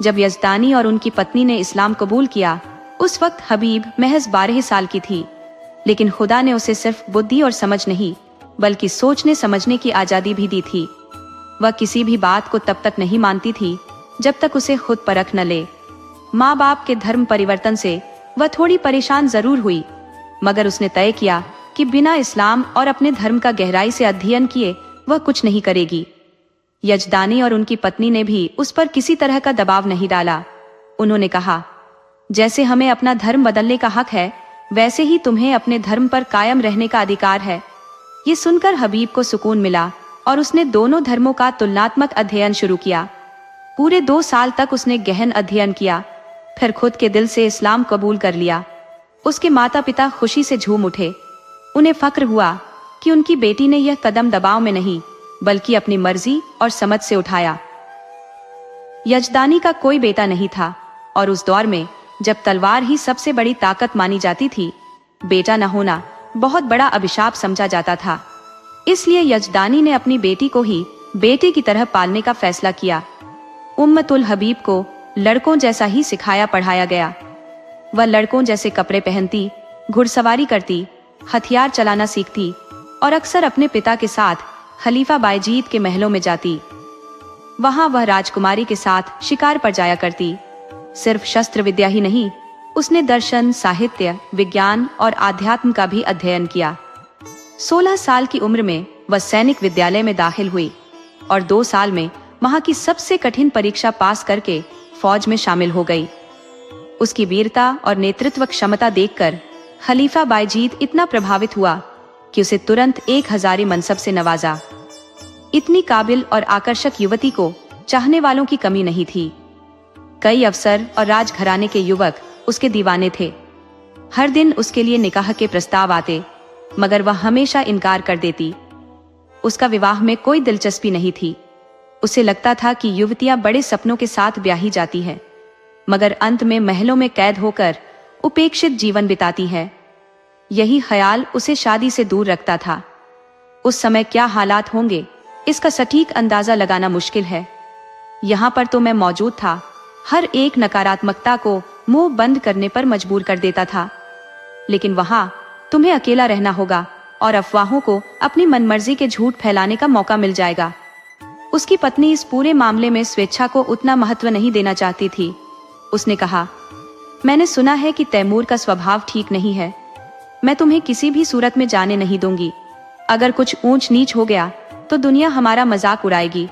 जब यजदानी और उनकी पत्नी ने इस्लाम कबूल किया, उस वक्त हबीब महज 12 साल की थी, लेकिन खुदा ने उसे सिर्फ बुद्धि और समझ नहीं बल्कि सोचने समझने की आजादी भी दी थी। वह किसी भी बात को तब तक नहीं मानती थी जब तक उसे खुद परख न ले। माँ बाप के धर्म परिवर्तन से वह थोड़ी परेशान जरूर हुई, मगर उसने तय किया कि बिना इस्लाम और अपने धर्म का गहराई से अध्ययन किए वह कुछ नहीं करेगी। यजदानी और उनकी पत्नी ने भी उस पर किसी तरह का दबाव नहीं डाला। उन्होंने कहा, जैसे हमें अपना धर्म बदलने का हक है, वैसे ही तुम्हें अपने धर्म पर कायम रहने का अधिकार है। ये सुनकर हबीब को सुकून मिला और उसने दोनों धर्मों का तुलनात्मक अध्ययन शुरू किया। पूरे 2 साल तक उसने गहन अध्ययन किया, फिर खुद के दिल से इस्लाम कबूल कर लिया। उसके माता पिता खुशी से झूम उठे। उन्हें फक्र हुआ कि उनकी बेटी ने यह कदम दबाव में नहीं बल्कि अपनी मर्जी और समझ से उठाया। यजदानी का कोई बेटा नहीं था और उस दौर में जब तलवार ही सबसे बड़ी ताकत मानी जाती थी, बेटा न होना बहुत बड़ा अभिशाप समझा जाता था। इसलिए यजदानी ने अपनी बेटी को ही बेटे की तरह पालने का फैसला किया। उम्मतुल हबीब को लड़कों जैसा ही सिखाया पढ़ाया गया। वह लड़कों जैसे कपड़े पहनती, घुड़सवारी करती, हथियार चलाना सीखती और अक्सर अपने पिता के साथ खलीफा बायजीद के महलों में जाती। वहां वह राजकुमारी के साथ शिकार पर जाया करती। सिर्फ शस्त्र विद्या ही नहीं, उसने दर्शन, साहित्य, विज्ञान और आध्यात्म का भी अध्ययन किया। 16 साल की उम्र में वह सैनिक विद्यालय में दाखिल हुई और 2 साल में वहां की सबसे कठिन परीक्षा पास करके फौज में शामिल हो गई। उसकी वीरता और नेतृत्व क्षमता देखकर खलीफा बायजीद इतना प्रभावित हुआ कि उसे तुरंत 1000 मनसब से नवाजा। इतनी काबिल और आकर्षक युवती को चाहने वालों की कमी नहीं थी। कई अफसर और राजघराने के युवक उसके दीवाने थे। हर दिन उसके लिए निकाह के प्रस्ताव आते, मगर वह हमेशा इनकार कर देती। उसका विवाह में कोई दिलचस्पी नहीं थी। उसे लगता था कि युवतियां बड़े सपनों के साथ ब्याही जाती है, मगर अंत में महलों में कैद होकर उपेक्षित जीवन बिताती है। यही ख्याल उसे शादी से दूर रखता था। उस समय क्या हालात होंगे, इसका सटीक अंदाजा लगाना मुश्किल है। यहाँ पर तो मैं मौजूद था, हर एक नकारात्मकता को मुंह बंद करने पर मजबूर कर देता था। लेकिन वहां तुम्हें अकेला रहना होगा और अफवाहों को अपनी मनमर्जी के झूठ फैलाने का मौका मिल जाएगा। उसकी पत्नी इस पूरे मामले में स्वेच्छा को उतना महत्व नहीं देना चाहती थी। उसने कहा, मैंने सुना है कि तैमूर का स्वभाव ठीक नहीं है। मैं तुम्हें किसी भी सूरत में जाने नहीं दूंगी। अगर कुछ ऊंच नीच हो गया तो दुनिया हमारा मजाक उड़ाएगी।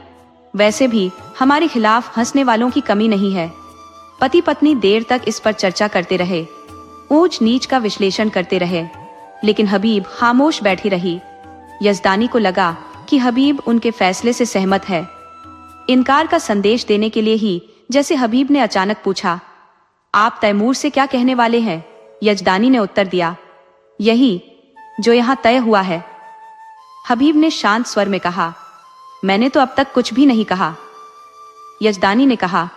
वैसे भी हमारे खिलाफ हंसने वालों की कमी नहीं है। पति पत्नी देर तक इस पर चर्चा करते रहे, ऊंच नीच का विश्लेषण करते रहे, लेकिन हबीब खामोश बैठी रही। यजदानी को लगा कि हबीब उनके फैसले से सहमत है। इनकार का संदेश देने के लिए ही जैसे हबीब ने अचानक पूछा, आप तैमूर से क्या कहने वाले हैं? यजदानी ने उत्तर दिया, यही जो यहाँ तय हुआ है। हबीब ने शांत स्वर में कहा, मैंने तो अब तक कुछ भी नहीं कहा। यजदानी ने कहा,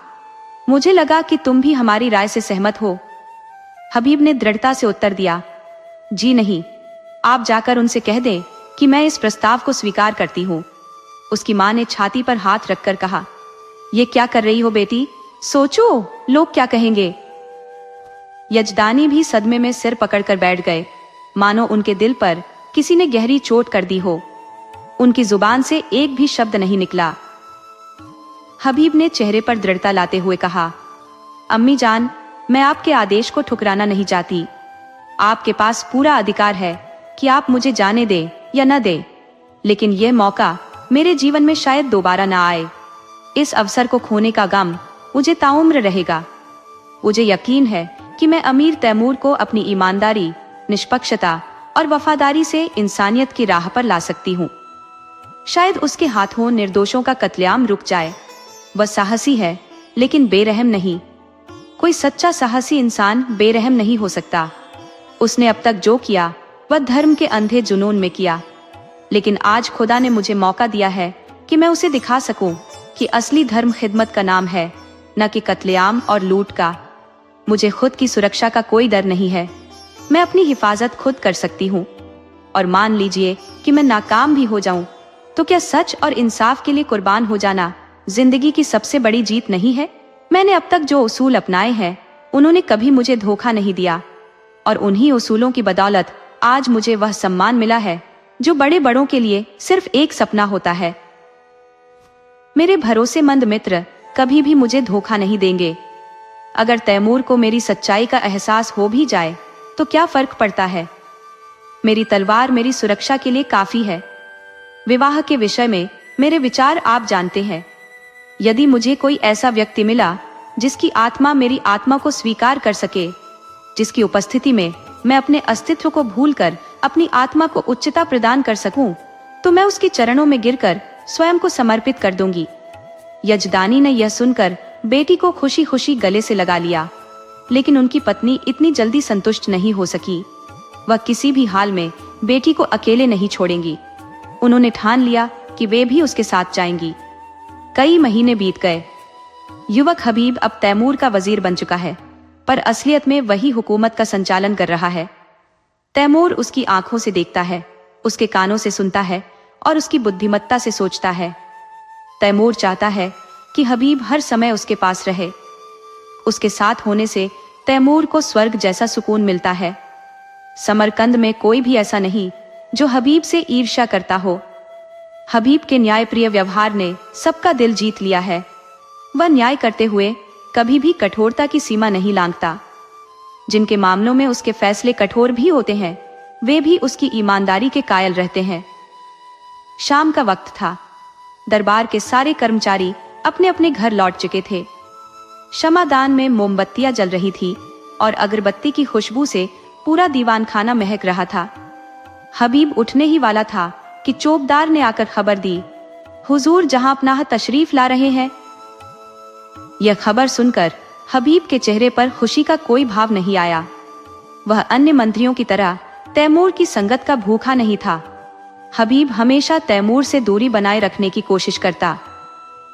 मुझे लगा कि तुम भी हमारी राय से सहमत हो। हबीब ने दृढ़ता से उत्तर दिया, जी नहीं, आप जाकर उनसे कह दें कि मैं इस प्रस्ताव को स्वीकार करती हूँ। उसकी माँ ने छाती पर हाथ रखकर कहा, ये क्या कर रही हो बेटी? सोचो, लोग क्या कहेंगे। यजदानी भी सदमे में सिर पकड़कर बैठ गए, मानो उनके दिल पर किसी ने गहरी चोट कर दी हो। उनकी जुबान से एक भी शब्द नहीं निकला। हबीब ने चेहरे पर दृढ़ता लाते हुए कहा, अम्मी जान, मैं आपके आदेश को ठुकराना नहीं चाहती। आपके पास पूरा अधिकार है कि आप मुझे जाने दें या न दें, लेकिन यह मौका मेरे जीवन में शायद दोबारा ना आए। इस अवसर को खोने का गम मुझे ताउम्र रहेगा। मुझे यकीन है कि मैं अमीर तैमूर को अपनी ईमानदारी, निष्पक्षता और वफादारी से इंसानियत की राह पर ला सकती हूँ। शायद उसके हाथों निर्दोषों का कत्लेआम रुक जाए। वह साहसी है, लेकिन बेरहम नहीं। कोई सच्चा साहसी इंसान बेरहम नहीं हो सकता। उसने अब तक जो किया वह धर्म के अंधे जुनून में किया, लेकिन आज खुदा ने मुझे मौका दिया है कि मैं उसे दिखा सकूं कि असली धर्म खिदमत का नाम है, न कि कत्लेआम और लूट का। मुझे खुद की सुरक्षा का कोई डर नहीं है। मैं अपनी हिफाजत खुद कर सकती हूँ। और मान लीजिए कि मैं नाकाम भी हो जाऊं, तो क्या सच और इंसाफ के लिए कुर्बान हो जाना जिंदगी की सबसे बड़ी जीत नहीं है? मैंने अब तक जो उसूल अपनाए हैं, उन्होंने कभी मुझे धोखा नहीं दिया, और उन्हीं उसूलों की बदौलत आज मुझे वह सम्मान मिला है जो बड़े बड़ों के लिए सिर्फ एक सपना होता है। मेरे भरोसेमंद मित्र कभी भी मुझे धोखा नहीं देंगे। अगर तैमूर को मेरी सच्चाई का एहसास हो भी जाए तो क्या फर्क पड़ता है? मेरी तलवार मेरी सुरक्षा के लिए काफी है। विवाह के विषय में मेरे विचार आप जानते हैं। यदि मुझे कोई ऐसा व्यक्ति मिला जिसकी आत्मा मेरी आत्मा को स्वीकार कर सके, जिसकी उपस्थिति में मैं अपने अस्तित्व को भूलकर अपनी आत्मा को उच्चता प्रदान कर सकूं, तो मैं उसके चरणों में गिरकर स्वयं को समर्पित कर दूंगी। यजदानी ने यह सुनकर बेटी को खुशी खुशी गले से लगा लिया, लेकिन उनकी पत्नी इतनी जल्दी संतुष्ट नहीं हो सकी। वह किसी भी हाल में बेटी को अकेले नहीं छोड़ेंगी। उन्होंने ठान लिया कि वे भी उसके साथ जाएंगी। कई महीने बीत गए। युवक हबीब अब तैमूर का वजीर बन चुका है, पर असलियत में वही हुकूमत का संचालन कर रहा है। तैमूर उसकी आंखों से देखता है, उसके कानों से सुनता है और उसकी बुद्धिमत्ता से सोचता है। तैमूर चाहता है कि हबीब हर समय उसके पास रहे। उसके साथ होने से तैमूर को स्वर्ग जैसा सुकून मिलता है। समरकंद में कोई भी ऐसा नहीं जो हबीब से ईर्ष्या करता हो। हबीब के न्यायप्रिय व्यवहार ने सबका दिल जीत लिया है। वह न्याय करते हुए कभी भी कठोरता की सीमा नहीं लांघता। जिनके मामलों में उसके फैसले कठोर भी होते हैं, वे भी उसकी ईमानदारी के कायल रहते हैं। शाम का वक्त था। दरबार के सारे कर्मचारी अपने अपने घर लौट चुके थे। क्षमादान में मोमबत्तियां जल रही थी और अगरबत्ती की खुशबू से पूरा दीवान खाना महक रहा था। हबीब उठने ही वाला था कि चौबदार ने आकर खबर दी, हुजूर जहां अपना तशरीफ ला रहे हैं। यह खबर सुनकर हबीब के चेहरे पर खुशी का कोई भाव नहीं आया। वह अन्य मंत्रियों की तरह तैमूर की संगत का भूखा नहीं था। हबीब हमेशा तैमूर से दूरी बनाए रखने की कोशिश करता।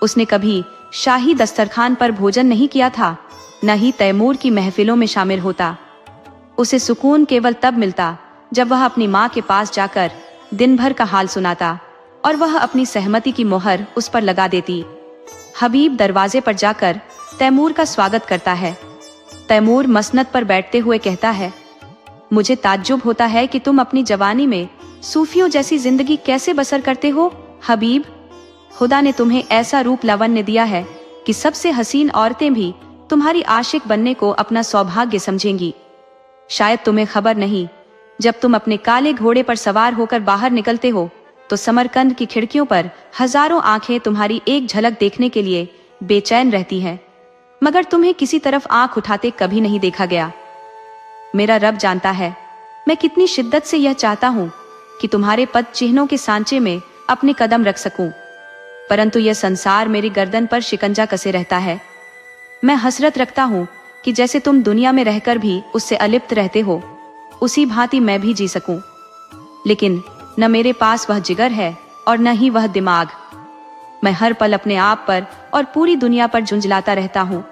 उसने कभी शाही दस्तरखान पर भोजन नहीं किया था, न ही तैमूर की महफिलों में शामिल होता। उसे सुकून केवल तब मिलता जब वह अपनी माँ के पास जाकर दिन भर का हाल सुनाता और वह अपनी सहमति की मोहर उस पर लगा देती। हबीब दरवाजे पर जाकर तैमूर का स्वागत करता है। तैमूर मसनद पर बैठते हुए कहता है, मुझे ताज्जुब होता है कि तुम अपनी जवानी में सूफियों जैसी जिंदगी कैसे बसर करते हो हबीब। खुदा ने तुम्हें ऐसा रूप लावण्य दिया है कि सबसे हसीन औरतें भी तुम्हारी आशिक बनने को अपना सौभाग्य समझेंगी। शायद तुम्हें खबर नहीं, जब तुम अपने काले घोड़े पर सवार होकर बाहर निकलते हो तो समरकंद की खिड़कियों पर हजारों आंखें तुम्हारी एक झलक देखने के लिए बेचैन रहती हैं, मगर तुम्हें किसी तरफ आंख उठाते कभी नहीं देखा गया। मेरा रब जानता है मैं कितनी शिद्दत से यह चाहता हूँ कि तुम्हारे पद चिन्हों के सांचे में अपने कदम रख सकूं, परंतु यह संसार मेरी गर्दन पर शिकंजा कसे रहता है। मैं हसरत रखता हूँ कि जैसे तुम दुनिया में रहकर भी उससे अलिप्त रहते हो, उसी भांति मैं भी जी सकूं। लेकिन न मेरे पास वह जिगर है और न ही वह दिमाग। मैं हर पल अपने आप पर और पूरी दुनिया पर झुंझलाता रहता हूँ।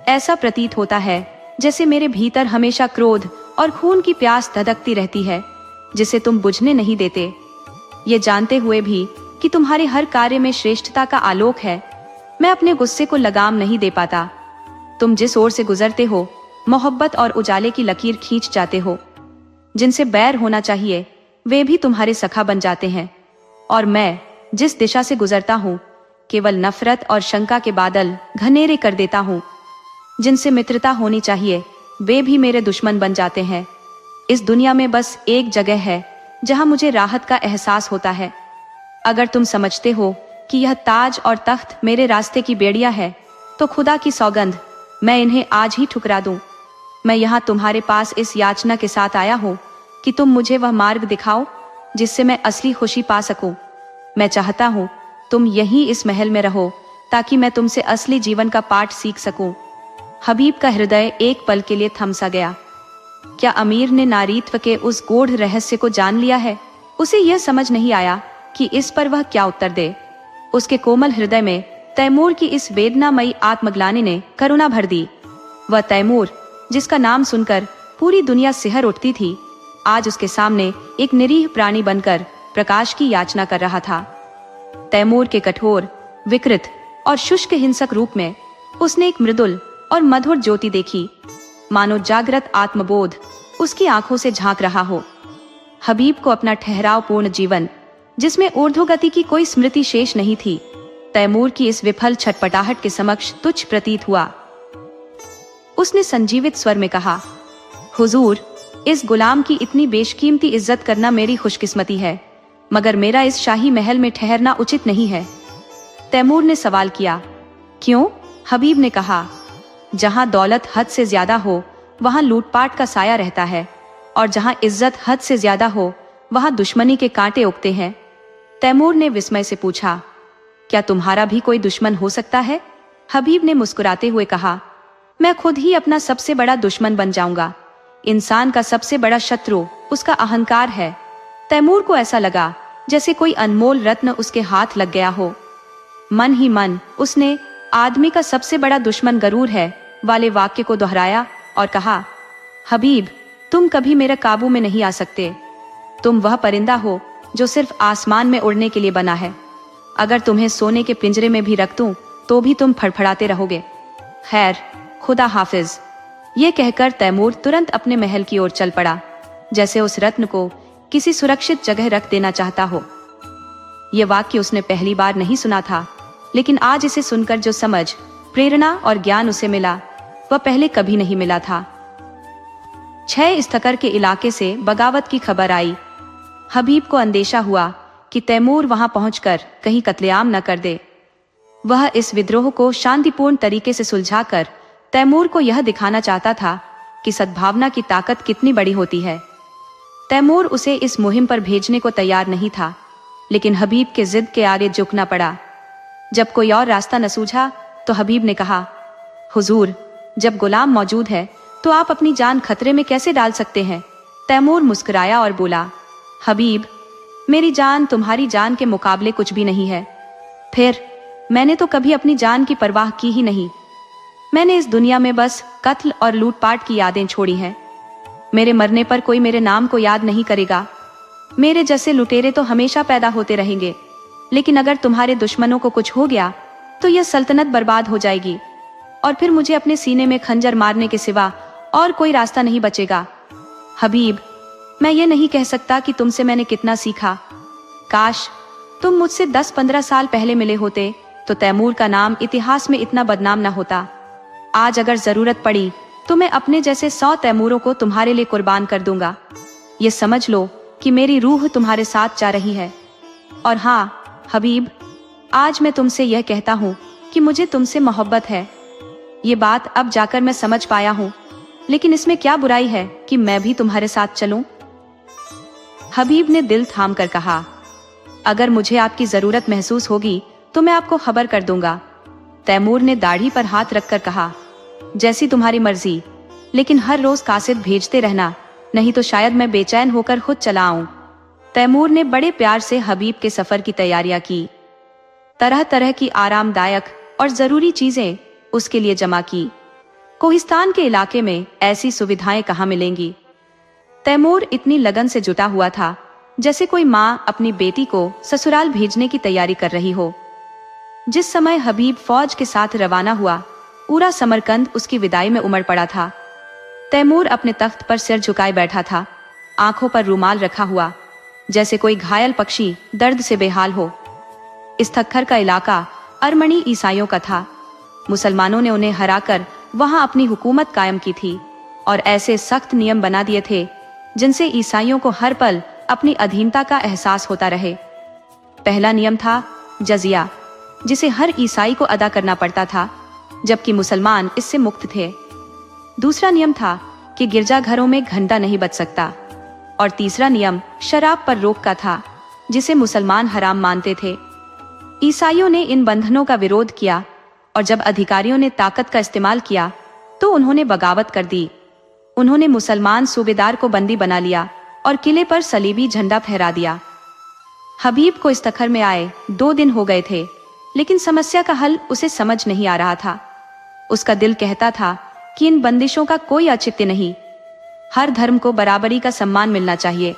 ऐसा प्रतीत होता है जैसे मेरे भीतर हमेशा क्रोध और खून की प्यास धधकती रहती है, जिसे तुम बुझने नहीं देते। ये जानते हुए भी कि तुम्हारे हर कार्य में श्रेष्ठता का आलोक है, मैं अपने गुस्से को लगाम नहीं दे पाता। तुम जिस ओर से गुजरते हो, मोहब्बत और उजाले की लकीर खींच जाते हो। जिनसे बैर होना चाहिए वे भी तुम्हारे सखा बन जाते हैं, और मैं जिस दिशा से गुजरता हूँ केवल नफरत और शंका के बादल घनेरे कर देता हूँ। जिनसे मित्रता होनी चाहिए वे भी मेरे दुश्मन बन जाते हैं। इस दुनिया में बस एक जगह है जहाँ मुझे राहत का एहसास होता है। अगर तुम समझते हो कि यह ताज और तख्त मेरे रास्ते की बेड़िया है, तो खुदा की सौगंध मैं इन्हें आज ही ठुकरा दूं। मैं यहाँ तुम्हारे पास इस याचना के साथ आया हूँ कि तुम मुझे वह मार्ग दिखाओ जिससे मैं असली खुशी पा सकूं। मैं चाहता हूँ तुम यहीं इस महल में रहो ताकि मैं तुमसे असली जीवन का पाठ सीख सकूं। हबीब का हृदय एक पल के लिए थम सा गया। क्या अमीर ने नारीत्व के उस गूढ़ रहस्य को जान लिया है? उसे यह समझ नहीं आया कि इस पर वह क्या उत्तर दे। उसके कोमल हृदय में तैमूर की इस वेदनामयी आत्मग्लानि ने करुणा भर दी। वह तैमूर जिसका नाम सुनकर पूरी दुनिया सिहर उठती थी, आज उसके सामने एक निरीह प्राणी बनकर प्रकाश की याचना कर रहा था। तैमूर के कठोर, विकृत और शुष्क हिंसक रूप में उसने एक मृदुल और मधुर ज्योति देखी, मानो जागृत आत्मबोध उसकी आंखों से झांक रहा हो। हबीब को अपना ठहराव पूर्ण जीवन, जिसमें ऊर्ध्वगति की कोई स्मृति शेष नहीं थी, तैमूर की इस विफल छटपटाहट के समक्ष तुच्छ प्रतीत हुआ। उसने संजीवित स्वर में कहा, हुजूर, इस गुलाम की इतनी बेशकीमती इज्जत करना मेरी खुशकिस्मती है, मगर मेरा इस शाही महल में ठहरना उचित नहीं है। तैमूर ने सवाल किया। क्यों? हबीब ने कहा, जहां दौलत हद से ज्यादा हो वहां लूटपाट का साया रहता है, और जहां इज्जत हद से ज्यादा हो वहां दुश्मनी के कांटे उगते हैं। तैमूर ने विस्मय से पूछा, क्या तुम्हारा भी कोई दुश्मन हो सकता है? हबीब ने मुस्कुराते हुए कहा, मैं खुद ही अपना सबसे बड़ा दुश्मन बन जाऊंगा। इंसान का सबसे बड़ा शत्रु उसका अहंकार है। तैमूर को ऐसा लगा जैसे कोई अनमोल रत्न उसके हाथ लग गया हो। मन ही मन उसने आदमी का सबसे बड़ा दुश्मन गरूर है वाले वाक्य को दोहराया और कहा, हबीब, तुम कभी मेरे काबू में नहीं आ सकते। तुम वह परिंदा हो जो सिर्फ आसमान में उड़ने के लिए बना है। अगर तुम्हें सोने के पिंजरे में भी रख दूं तो भी तुम फड़फड़ाते रहोगे। खैर, खुदा हाफिज। ये कहकर तैमूर तुरंत अपने महल की ओर चल पड़ा, जैसे उस रत्न को किसी सुरक्षित जगह रख देना चाहता हो। ये वाक्य उसने पहली बार नहीं सुना था, लेकिन आज इसे सुनकर जो समझ, प्रेरणा और ज्ञान उसे मिला वह पहले कभी नहीं मिला था। 6 इस्तकर के इलाके से बगावत की खबर आई। हबीब को अंदेशा हुआ कि तैमूर वहां पहुंचकर कहीं कत्लेआम न कर दे। वह इस विद्रोह को शांतिपूर्ण तरीके से सुलझाकर तैमूर को यह दिखाना चाहता था कि सद्भावना की ताकत कितनी बड़ी होती है। तैमूर उसे इस मुहिम पर भेजने को तैयार नहीं था, लेकिन हबीब के जिद के आगे झुकना पड़ा। जब कोई और रास्ता न सूझा तो हबीब ने कहा, हुजूर, जब गुलाम मौजूद है तो आप अपनी जान खतरे में कैसे डाल सकते हैं? तैमूर मुस्कुराया और बोला, हबीब, मेरी जान तुम्हारी जान के मुकाबले कुछ भी नहीं है। फिर मैंने तो कभी अपनी जान की परवाह की ही नहीं। मैंने इस दुनिया में बस कत्ल और लूटपाट की यादें छोड़ी हैं। मेरे मरने पर कोई मेरे नाम को याद नहीं करेगा। मेरे जैसे लुटेरे तो हमेशा पैदा होते रहेंगे, लेकिन अगर तुम्हारे दुश्मनों को कुछ हो गया तो यह सल्तनत बर्बाद हो जाएगी और फिर मुझे अपने सीने में खंजर मारने के सिवा और कोई रास्ता नहीं बचेगा। हबीब, मैं ये नहीं कह सकता कि तुमसे मैंने कितना सीखा। काश तुम मुझसे 10-15 साल पहले मिले होते तो तैमूर का नाम इतिहास में इतना बदनाम न होता। आज अगर जरूरत पड़ी तो मैं अपने जैसे 100 तैमूरों को तुम्हारे लिए कुर्बान कर दूंगा। ये समझ लो कि मेरी रूह तुम्हारे साथ जा रही है। और हाँ हबीब, आज मैं तुमसे यह कहता हूँ कि मुझे तुमसे मोहब्बत है। ये बात अब जाकर मैं समझ पाया हूँ, लेकिन इसमें क्या बुराई है कि मैं भी तुम्हारे साथ चलूं? हबीब ने दिल थाम कर कहा, अगर मुझे आपकी जरूरत महसूस होगी तो मैं आपको खबर कर दूंगा। तैमूर ने दाढ़ी पर हाथ रखकर कहा, जैसी तुम्हारी मर्जी, लेकिन हर रोज कासिद भेजते रहना, नहीं तो शायद मैं बेचैन होकर खुद चला आऊं। तैमूर ने बड़े प्यार से हबीब के सफर की तैयारियां की। तरह तरह की आरामदायक और जरूरी चीजें उसके लिए जमा की। कोहिस्तान के इलाके में ऐसी सुविधाएं कहाँ मिलेंगी। तैमूर इतनी लगन से जुटा हुआ था जैसे कोई माँ अपनी बेटी को ससुराल भेजने की तैयारी कर रही हो। जिस समय हबीब फौज के साथ रवाना हुआ, पूरा समरकंद उसकी विदाई में उमड़ पड़ा था। तैमूर अपने तख्त पर सिर झुकाए बैठा था, आंखों पर रुमाल रखा हुआ, जैसे कोई घायल पक्षी दर्द से बेहाल हो। इस थक्खर का इलाका अरमनी ईसाइयों का था। मुसलमानों ने उन्हें हराकर वहां अपनी हुकूमत कायम की थी और ऐसे सख्त नियम बना दिए थे जिनसे ईसाइयों को हर पल अपनी अधीनता का एहसास होता रहे। पहला नियम था जजिया, जिसे हर ईसाई को अदा करना पड़ता था, जबकि मुसलमान इससे मुक्त थे। दूसरा नियम था कि गिरजाघरों में घंटा नहीं बज सकता। और तीसरा नियम शराब पर रोक का था, जिसे मुसलमान हराम मानते थे। ईसाइयों ने इन बंधनों का विरोध किया और जब अधिकारियों ने ताकत का इस्तेमाल किया तो उन्होंने बगावत कर दी। उन्होंने मुसलमान सूबेदार को बंदी बना लिया और किले पर सलीबी झंडा फहरा दिया। हबीब को इस तखर में आए 2 दिन हो गए थे, लेकिन समस्या का हल उसे समझ नहीं आ रहा था। उसका दिल कहता था कि इन बंदिशों का कोई औचित्य नहीं, हर धर्म को बराबरी का सम्मान मिलना चाहिए।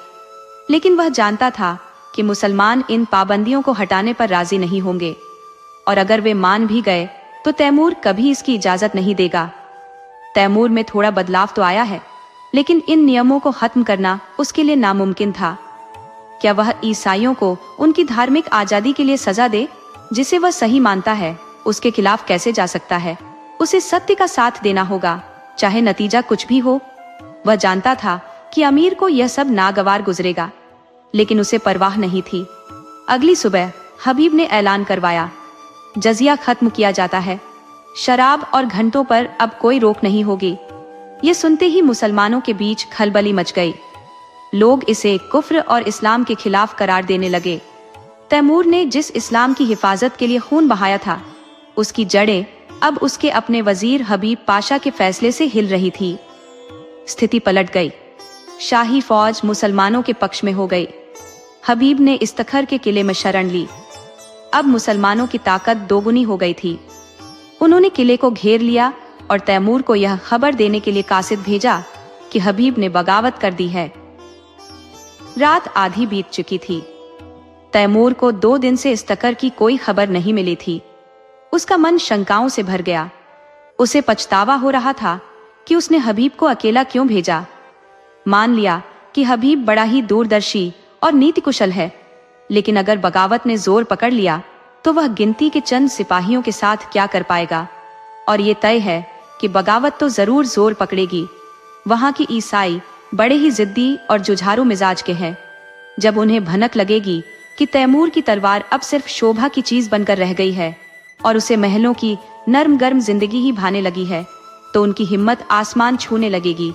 लेकिन वह जानता था कि मुसलमान इन पाबंदियों को हटाने पर राजी नहीं होंगे, और अगर वे मान भी गए तो तैमूर कभी इसकी इजाजत नहीं देगा। तैमूर में थोड़ा बदलाव तो आया है, लेकिन इन नियमों को खत्म करना उसके लिए नामुमकिन था। क्या वह ईसाइयों को उनकी धार्मिक आजादी के लिए सजा दे, जिसे वह सही मानता है, उसके खिलाफ कैसे जा सकता है? उसे सत्य का साथ देना होगा, चाहे नतीजा कुछ भी हो। वह जानता था कि अमीर को यह सब नागवार गुजरेगा, लेकिन उसे परवाह नहीं थी। अगली सुबह हबीब ने ऐलान करवाया, जजिया खत्म किया जाता है, शराब और घंटों पर अब कोई रोक नहीं होगी। ये सुनते ही मुसलमानों के बीच खलबली मच गई। लोग इसे कुफ्र और इस्लाम के खिलाफ करार देने लगे। तैमूर ने जिस इस्लाम की हिफाजत के लिए खून बहाया था, उसकी जड़ें अब उसके अपने वजीर हबीब पाशा के फैसले से हिल रही थी। स्थिति पलट गई। शाही फौज मुसलमानों के पक्ष में हो गई। हबीब ने इस्तखर के किले में शरण ली। अब मुसलमानों की ताकत दोगुनी हो गई थी। उन्होंने किले को घेर लिया और तैमूर को यह खबर देने के लिए कासिद भेजा कि हबीब ने बगावत कर दी है। रात आधी बीत चुकी थी। तैमूर को 2 दिन से इस्तखर की कोई खबर नहीं मिली थी। उसका मन शंकाओं से भर गया। उसे पछतावा हो रहा था कि उसने हबीब को अकेला क्यों भेजा। मान लिया कि हबीब बड़ा ही दूरदर्शी और नीति कुशल है, लेकिन अगर बगावत ने जोर पकड़ लिया तो वह गिनती के चंद सिपाहियों के साथ क्या कर पाएगा। और ये तय है कि बगावत तो जरूर जोर पकड़ेगी। वहां की ईसाई बड़े ही जिद्दी और जुझारू मिजाज के हैं। जब उन्हें भनक लगेगी कि तैमूर की तलवार अब सिर्फ शोभा की चीज बनकर रह गई है और उसे महलों की नर्म गर्म जिंदगी ही भाने लगी है, तो उनकी हिम्मत आसमान छूने लगेगी।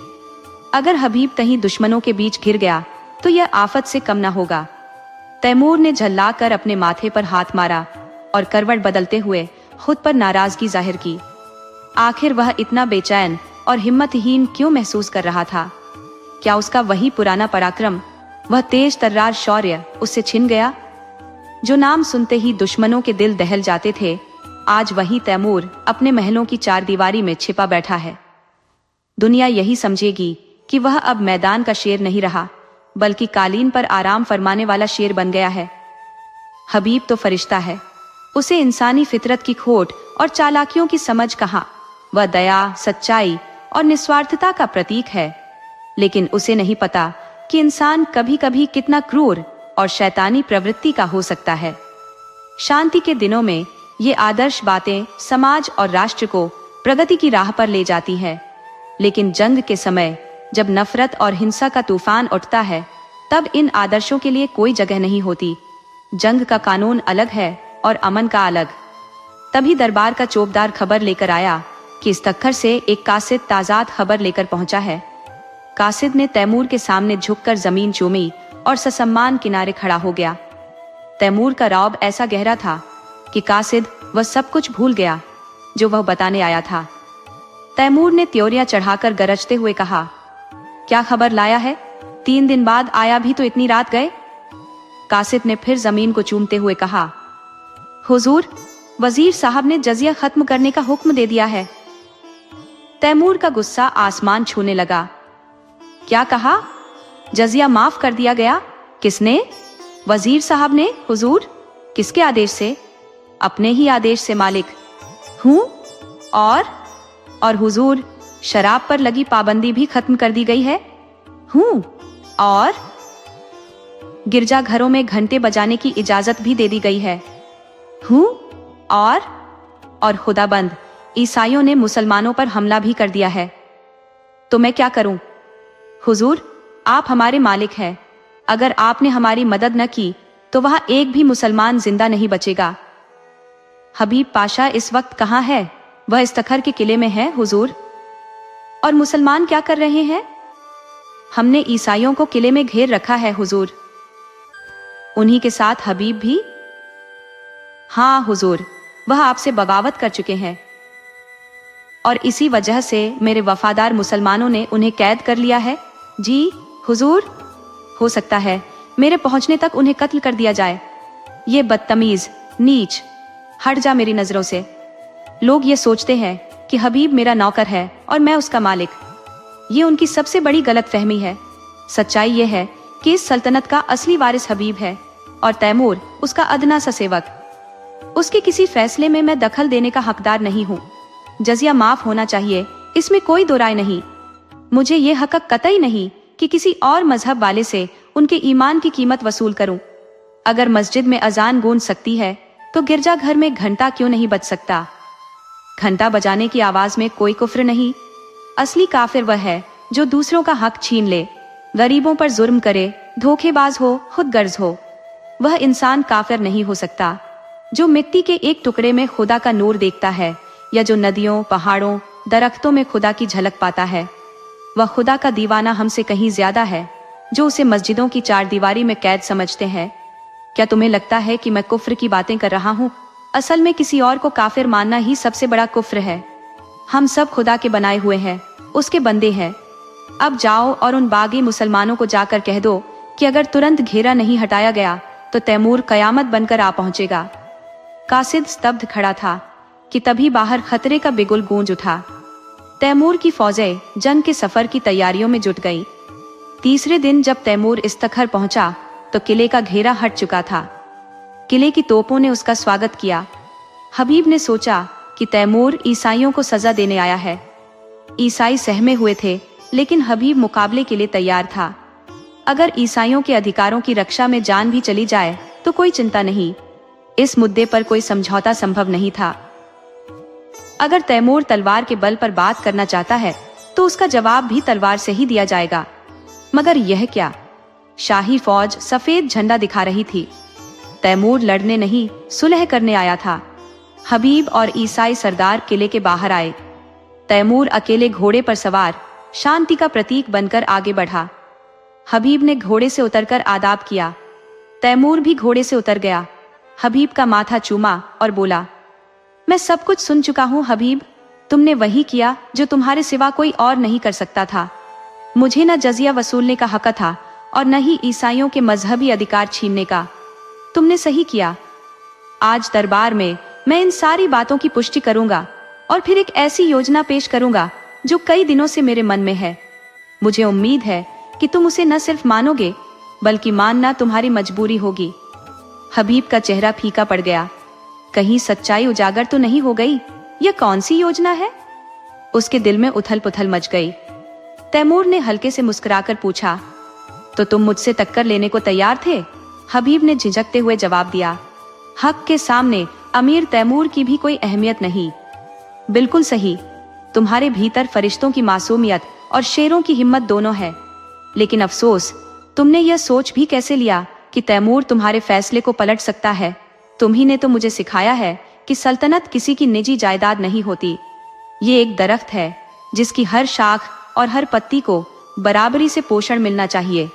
अगर हबीब कहीं दुश्मनों के बीच घिर गया तो यह आफत से कम न होगा। तैमूर ने झल्लाकर अपने माथे पर हाथ मारा और करवट बदलते हुए खुद पर नाराजगी जाहिर की। आखिर वह इतना बेचैन और हिम्मतहीन क्यों महसूस कर रहा था? क्या उसका वही पुराना पराक्रम, वह तेज तर्रार शौर्य उससे छिन गया? जो नाम सुनते ही दुश्मनों के दिल दहल जाते थे, आज वही तैमूर अपने महलों की चारदीवारी में छिपा बैठा है। दुनिया यही समझेगी कि वह अब मैदान का शेर नहीं रहा, बल्कि कालीन पर आराम फरमाने वाला शेर बन गया है। हबीब तो फरिश्ता है, उसे इंसानी फितरत की खोट और चालाकियों की समझ कहाँ। वह दया, सच्चाई और निस्वार्थता का प्रतीक है, लेकिन उसे नहीं पता कि इंसान कभी कभी कितना क्रूर और शैतानी प्रवृत्ति का हो सकता है। शांति के दिनों में ये आदर्श बातें समाज और राष्ट्र को प्रगति की राह पर ले जाती है, लेकिन जंग के समय जब नफरत और हिंसा का तूफान उठता है, तब इन आदर्शों के लिए कोई जगह नहीं होती। जंग का कानून अलग है और अमन का अलग। तभी दरबार का चौबदार खबर लेकर आया कि इस तख्तर से एक कासिद ताज़ाद खबर लेकर पहुंचा है। कासिद ने तैमूर के सामने झुककर जमीन चूमी और ससम्मान किनारे खड़ा हो गया। तैमूर का रौब ऐसा गहरा था कि कासिद वह सब कुछ भूल गया जो वह बताने आया था। तैमूर ने त्योरियां चढ़ाकर गरजते हुए कहा, क्या खबर लाया है? 3 दिन बाद आया भी तो इतनी रात गए। कासिद ने फिर जमीन को चूमते हुए कहा, हुजूर, वजीर साहब ने जजिया खत्म करने का हुक्म दे दिया है। तैमूर का गुस्सा आसमान छूने लगा। क्या कहा? जजिया माफ कर दिया गया? किसने? वजीर साहब ने हुजूर। किसके आदेश से? अपने ही आदेश से मालिक। हूं? और हुजूर, शराब पर लगी पाबंदी भी खत्म कर दी गई है। हूं? और गिरजाघरों में घंटे बजाने की इजाजत भी दे दी गई है। हूं? और खुदाबंद, ईसाइयों ने मुसलमानों पर हमला भी कर दिया है। तो मैं क्या करूं? हुजूर, आप हमारे मालिक हैं। अगर आपने हमारी मदद न की तो वहां एक भी मुसलमान जिंदा नहीं बचेगा। हबीब पाशा इस वक्त कहाँ है? वह इस तखर के किले में है हुजूर। और मुसलमान क्या कर रहे हैं? हमने ईसाइयों को किले में घेर रखा है हुजूर। उन्हीं के साथ हबीब भी? हाँ हुजूर, वह आपसे बगावत कर चुके हैं और इसी वजह से मेरे वफादार मुसलमानों ने उन्हें कैद कर लिया है। जी हुजूर, हो सकता है मेरे पहुंचने तक उन्हें कत्ल कर दिया जाए। ये बदतमीज, नीच, हट जा मेरी नजरों से। लोग ये सोचते हैं कि हबीब मेरा नौकर है और मैं उसका मालिक। ये उनकी सबसे बड़ी गलतफहमी है। सच्चाई ये है कि इस सल्तनत का असली वारिस हबीब है और तैमूर उसका अदना सा सेवक। उसके किसी फैसले में मैं दखल देने का हकदार नहीं हूँ। जजिया माफ होना चाहिए, इसमें कोई दो राय नहीं। मुझे ये हक कतई नहीं कि किसी और मजहब वाले से उनके ईमान की कीमत वसूल करूं। अगर मस्जिद में अजान गूंज सकती है तो गिरजाघर में घंटा क्यों नहीं बज सकता? घंटा बजाने की आवाज में कोई कुफ्र नहीं। असली काफिर वह है जो दूसरों का हक छीन ले, गरीबों पर जुर्म करे, धोखेबाज हो, खुद गर्ज हो। वह इंसान काफिर नहीं हो सकता जो मिट्टी के एक टुकड़े में खुदा का नूर देखता है या जो नदियों, पहाड़ों, दरख्तों में खुदा की झलक पाता है। वह खुदा का दीवाना हमसे कहीं ज्यादा है जो उसे मस्जिदों की चारदीवारी में कैद समझते हैं। क्या तुम्हें लगता है कि मैं कुफ्र की बातें कर रहा हूँ? असल में किसी और को काफिर मानना ही सबसे बड़ा कुफ्र है। हम सब खुदा के बनाए हुए हैं, उसके बंदे हैं। अब जाओ और उन बागी मुसलमानों को जाकर कह दो कि अगर तुरंत घेरा नहीं हटाया गया तो तैमूर कयामत बनकर आ पहुंचेगा। कासिद स्तब्ध खड़ा था कि तभी बाहर खतरे का बिगुल गूंज उठा। तैमूर की फौजें जंग के सफर की तैयारियों में जुट गईं। तीसरे दिन जब तैमूर इस्तखर पहुंचा तो किले का घेरा हट चुका था। किले की तोपों ने उसका स्वागत किया। हबीब ने सोचा कि तैमूर ईसाइयों को सजा देने आया है। ईसाई सहमे हुए थे, लेकिन हबीब मुकाबले के लिए तैयार था। अगर ईसाइयों के अधिकारों की रक्षा में जान भी चली जाए तो कोई चिंता नहीं। इस मुद्दे पर कोई समझौता संभव नहीं था। अगर तैमूर तलवार के बल पर बात करना चाहता है तो उसका जवाब भी तलवार से ही दिया जाएगा। मगर यह क्या? शाही फौज सफेद झंडा दिखा रही थी। तैमूर लड़ने नहीं, सुलह करने आया था। हबीब और ईसाई सरदार किले के बाहर आए। तैमूर अकेले घोड़े पर सवार शांति का प्रतीक बनकर आगे बढ़ा। हबीब ने घोड़े से उतरकर आदाब किया। तैमूर भी घोड़े से उतर गया। हबीब का माथा चूमा और बोला, मैं सब कुछ सुन चुका हूँ हबीब। तुमने वही किया जो तुम्हारे सिवा कोई और नहीं कर सकता था। मुझे न जजिया वसूलने का हक था और न ही ईसाइयों के मजहबी अधिकार छीनने का। तुमने सही किया। आज दरबार में मैं इन सारी बातों की पुष्टि करूंगा और फिर एक ऐसी योजना पेश करूंगा जो कई दिनों से मेरे मन में है। मुझे उम्मीद है कि तुम उसे न सिर्फ मानोगे बल्कि मानना तुम्हारी मजबूरी होगी। हबीब का चेहरा फीका पड़ गया। कहीं सच्चाई उजागर तो नहीं हो गई? यह कौन सी योजना है? उसके दिल में उथल पुथल मच गई। तैमूर ने हल्के से मुस्कुराकर पूछा, तो तुम मुझसे टक्कर लेने को तैयार थे? हबीब ने झिझकते हुए जवाब दिया, हक के सामने अमीर तैमूर की भी कोई अहमियत नहीं। बिल्कुल सही, तुम्हारे भीतर फरिश्तों की मासूमियत और शेरों की हिम्मत दोनों है। लेकिन अफसोस, तुमने यह सोच भी कैसे लिया कि तैमूर तुम्हारे फैसले को पलट सकता है? तुम ही ने तो मुझे सिखाया है कि सल्तनत किसी की निजी जायदाद नहीं होती। ये एक दरख्त है जिसकी हर शाख और हर पत्ती को बराबरी से पोषण मिलना चाहिए।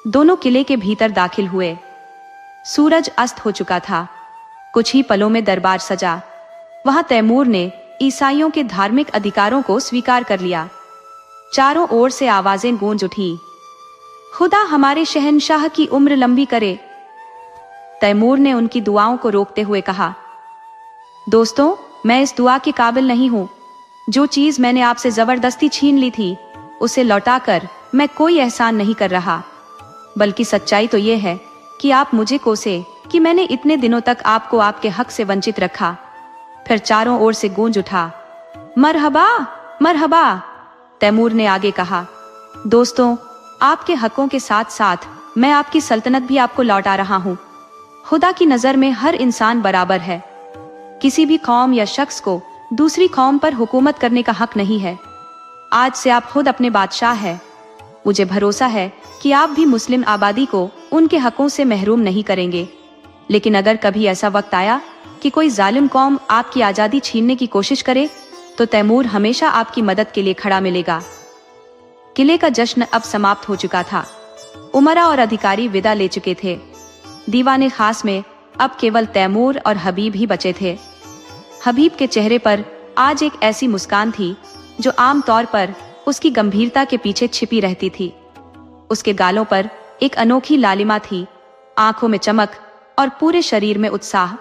दोनों किले के भीतर दाखिल हुए। सूरज अस्त हो चुका था। कुछ ही पलों में दरबार सजा। वहां तैमूर ने ईसाइयों के धार्मिक अधिकारों को स्वीकार कर लिया। चारों ओर से आवाजें गूंज उठी, खुदा हमारे शहंशाह की उम्र लंबी करे। तैमूर ने उनकी दुआओं को रोकते हुए कहा, दोस्तों, मैं इस दुआ के काबिल नहीं हूं। जो चीज मैंने आपसे जबरदस्ती छीन ली थी उसे लौटाकर मैं कोई एहसान नहीं कर रहा, बल्कि सच्चाई तो यह है कि आप मुझे कोसे कि मैंने इतने दिनों तक आपको आपके हक से वंचित रखा। फिर चारों ओर से गूंज उठा, मरहबा मरहबा। तैमूर ने आगे कहा, दोस्तों, आपके हकों के साथ साथ मैं आपकी सल्तनत भी आपको लौटा रहा हूं। खुदा की नजर में हर इंसान बराबर है। किसी भी कौम या शख्स को दूसरी कौम पर हुकूमत करने का हक नहीं है। आज से आप खुद अपने बादशाह हैं। मुझे भरोसा है कि आप भी मुस्लिम आबादी को उनके हकों से महरूम नहीं करेंगे। लेकिन अगर कभी ऐसा वक्त आया कि कोई जालिम कौम आपकी आजादी छीनने की कोशिश करे तो तैमूर हमेशा आपकी मदद के लिए खड़ा मिलेगा। किले का जश्न अब समाप्त हो चुका था। उमरा और अधिकारी विदा ले चुके थे। दीवाने खास में अब केवल तैमूर और हबीब ही बचे थे। हबीब के चेहरे पर आज एक ऐसी मुस्कान थी जो आम तौर पर उसकी गंभीरता के पीछे छिपी रहती थी। उसके गालों पर एक अनोखी लालिमा थी, आंखों में चमक और पूरे शरीर में उत्साह।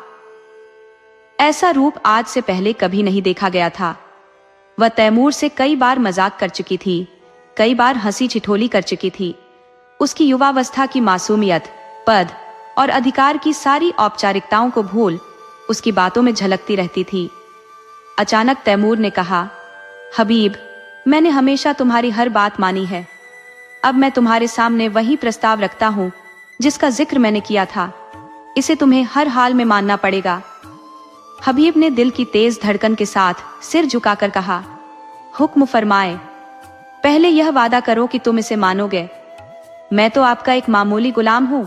ऐसा रूप आज से पहले कभी नहीं देखा गया था। वह तैमूर से कई बार मजाक कर चुकी थी, कई बार हंसी ठिठोली कर चुकी थी। उसकी युवावस्था की मासूमियत, पद और अधिकार की सारी औपचारिकताओं को भूल उसकी बातों में झलकती रहती थी। अचानक तैमूर ने कहा, हबीब, मैंने हमेशा तुम्हारी हर बात मानी है। अब मैं तुम्हारे सामने वही प्रस्ताव रखता हूं जिसका जिक्र मैंने किया था। इसे तुम्हें हर हाल में मानना पड़ेगा। हबीब ने दिल की तेज धड़कन के साथ सिर झुकाकर कहा, हुक्म फरमाए। पहले यह वादा करो कि तुम इसे मानोगे। मैं तो आपका एक मामूली गुलाम हूं।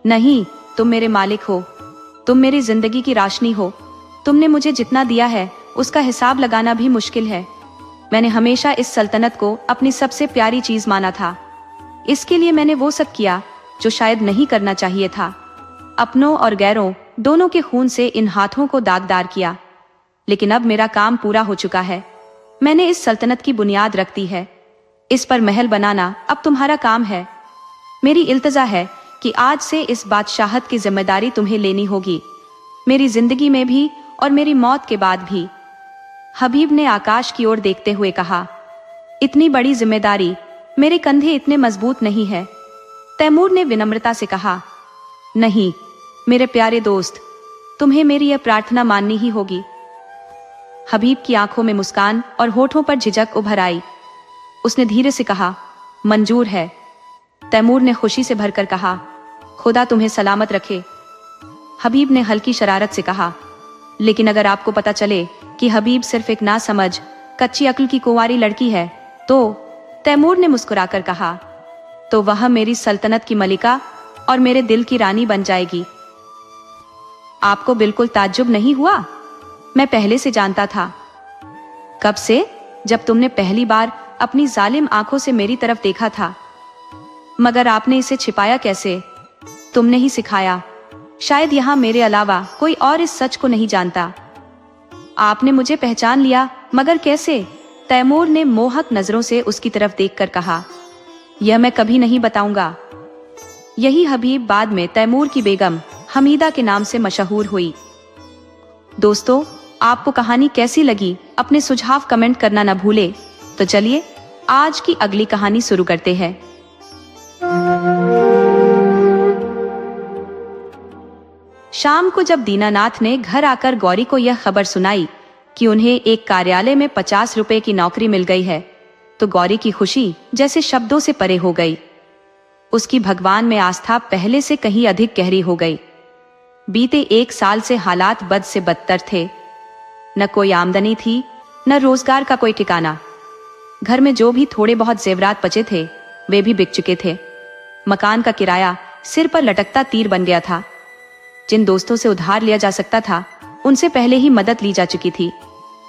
नहीं, तुम मेरे मालिक हो। तुम मेरी जिंदगी की राशनी हो। तुमने मुझे जितना दिया है उसका हिसाब लगाना भी मुश्किल है। मैंने हमेशा इस सल्तनत को अपनी सबसे प्यारी चीज माना था। इसके लिए मैंने वो सब किया जो शायद नहीं करना चाहिए था। अपनों और गैरों दोनों के खून से इन हाथों को दागदार किया। लेकिन अब मेरा काम पूरा हो चुका है। मैंने इस सल्तनत की बुनियाद रख दी है। इस पर महल बनाना अब तुम्हारा काम है। मेरी इल्तजा है कि आज से इस बादशाहत की जिम्मेदारी तुम्हें लेनी होगी, मेरी जिंदगी में भी और मेरी मौत के बाद भी। हबीब ने आकाश की ओर देखते हुए कहा, इतनी बड़ी जिम्मेदारी, मेरे कंधे इतने मजबूत नहीं है। तैमूर ने विनम्रता से कहा, नहीं मेरे प्यारे दोस्त, तुम्हें मेरी यह प्रार्थना माननी ही होगी। हबीब की आंखों में मुस्कान और होठों पर झिझक उभर आई। उसने धीरे से कहा, मंजूर है। तैमूर ने खुशी से भरकर कहा, खुदा तुम्हें सलामत रखे। हबीब ने हल्की शरारत से कहा, लेकिन अगर आपको पता चले कि हबीब सिर्फ एक ना समझ, कच्ची अक्ल की कुंवारी लड़की है तो? तैमूर ने मुस्कुराकर कहा, तो वह मेरी सल्तनत की मलिका और मेरे दिल की रानी बन जाएगी। आपको बिल्कुल ताज्जुब नहीं हुआ? मैं पहले से जानता था। कब से? जब तुमने पहली बार अपनी जालिम आंखों से मेरी तरफ देखा था। मगर आपने इसे छिपाया कैसे? तुमने ही सिखाया। शायद यहां मेरे अलावा कोई और इस सच को नहीं जानता। आपने मुझे पहचान लिया, मगर कैसे? तैमूर ने मोहक नजरों से उसकी तरफ देखकर कहा, यह मैं कभी नहीं बताऊंगा। यही हबीब बाद में तैमूर की बेगम हमीदा के नाम से मशहूर हुई। दोस्तों, आपको कहानी कैसी लगी अपने सुझाव कमेंट करना न भूले। तो चलिए आज की अगली कहानी शुरू करते हैं। शाम को जब दीनानाथ ने घर आकर गौरी को यह खबर सुनाई कि उन्हें एक कार्यालय में 50 रुपए की नौकरी मिल गई है, तो गौरी की खुशी जैसे शब्दों से परे हो गई। उसकी भगवान में आस्था पहले से कहीं अधिक गहरी हो गई। बीते 1 साल से हालात बद से बदतर थे। न कोई आमदनी थी, न रोजगार का कोई ठिकाना। घर में जो भी थोड़े बहुत जेवरात बचे थे वे भी बिक चुके थे। मकान का किराया सिर पर लटकता तीर बन गया था। जिन दोस्तों से उधार लिया जा सकता था उनसे पहले ही मदद ली जा चुकी थी।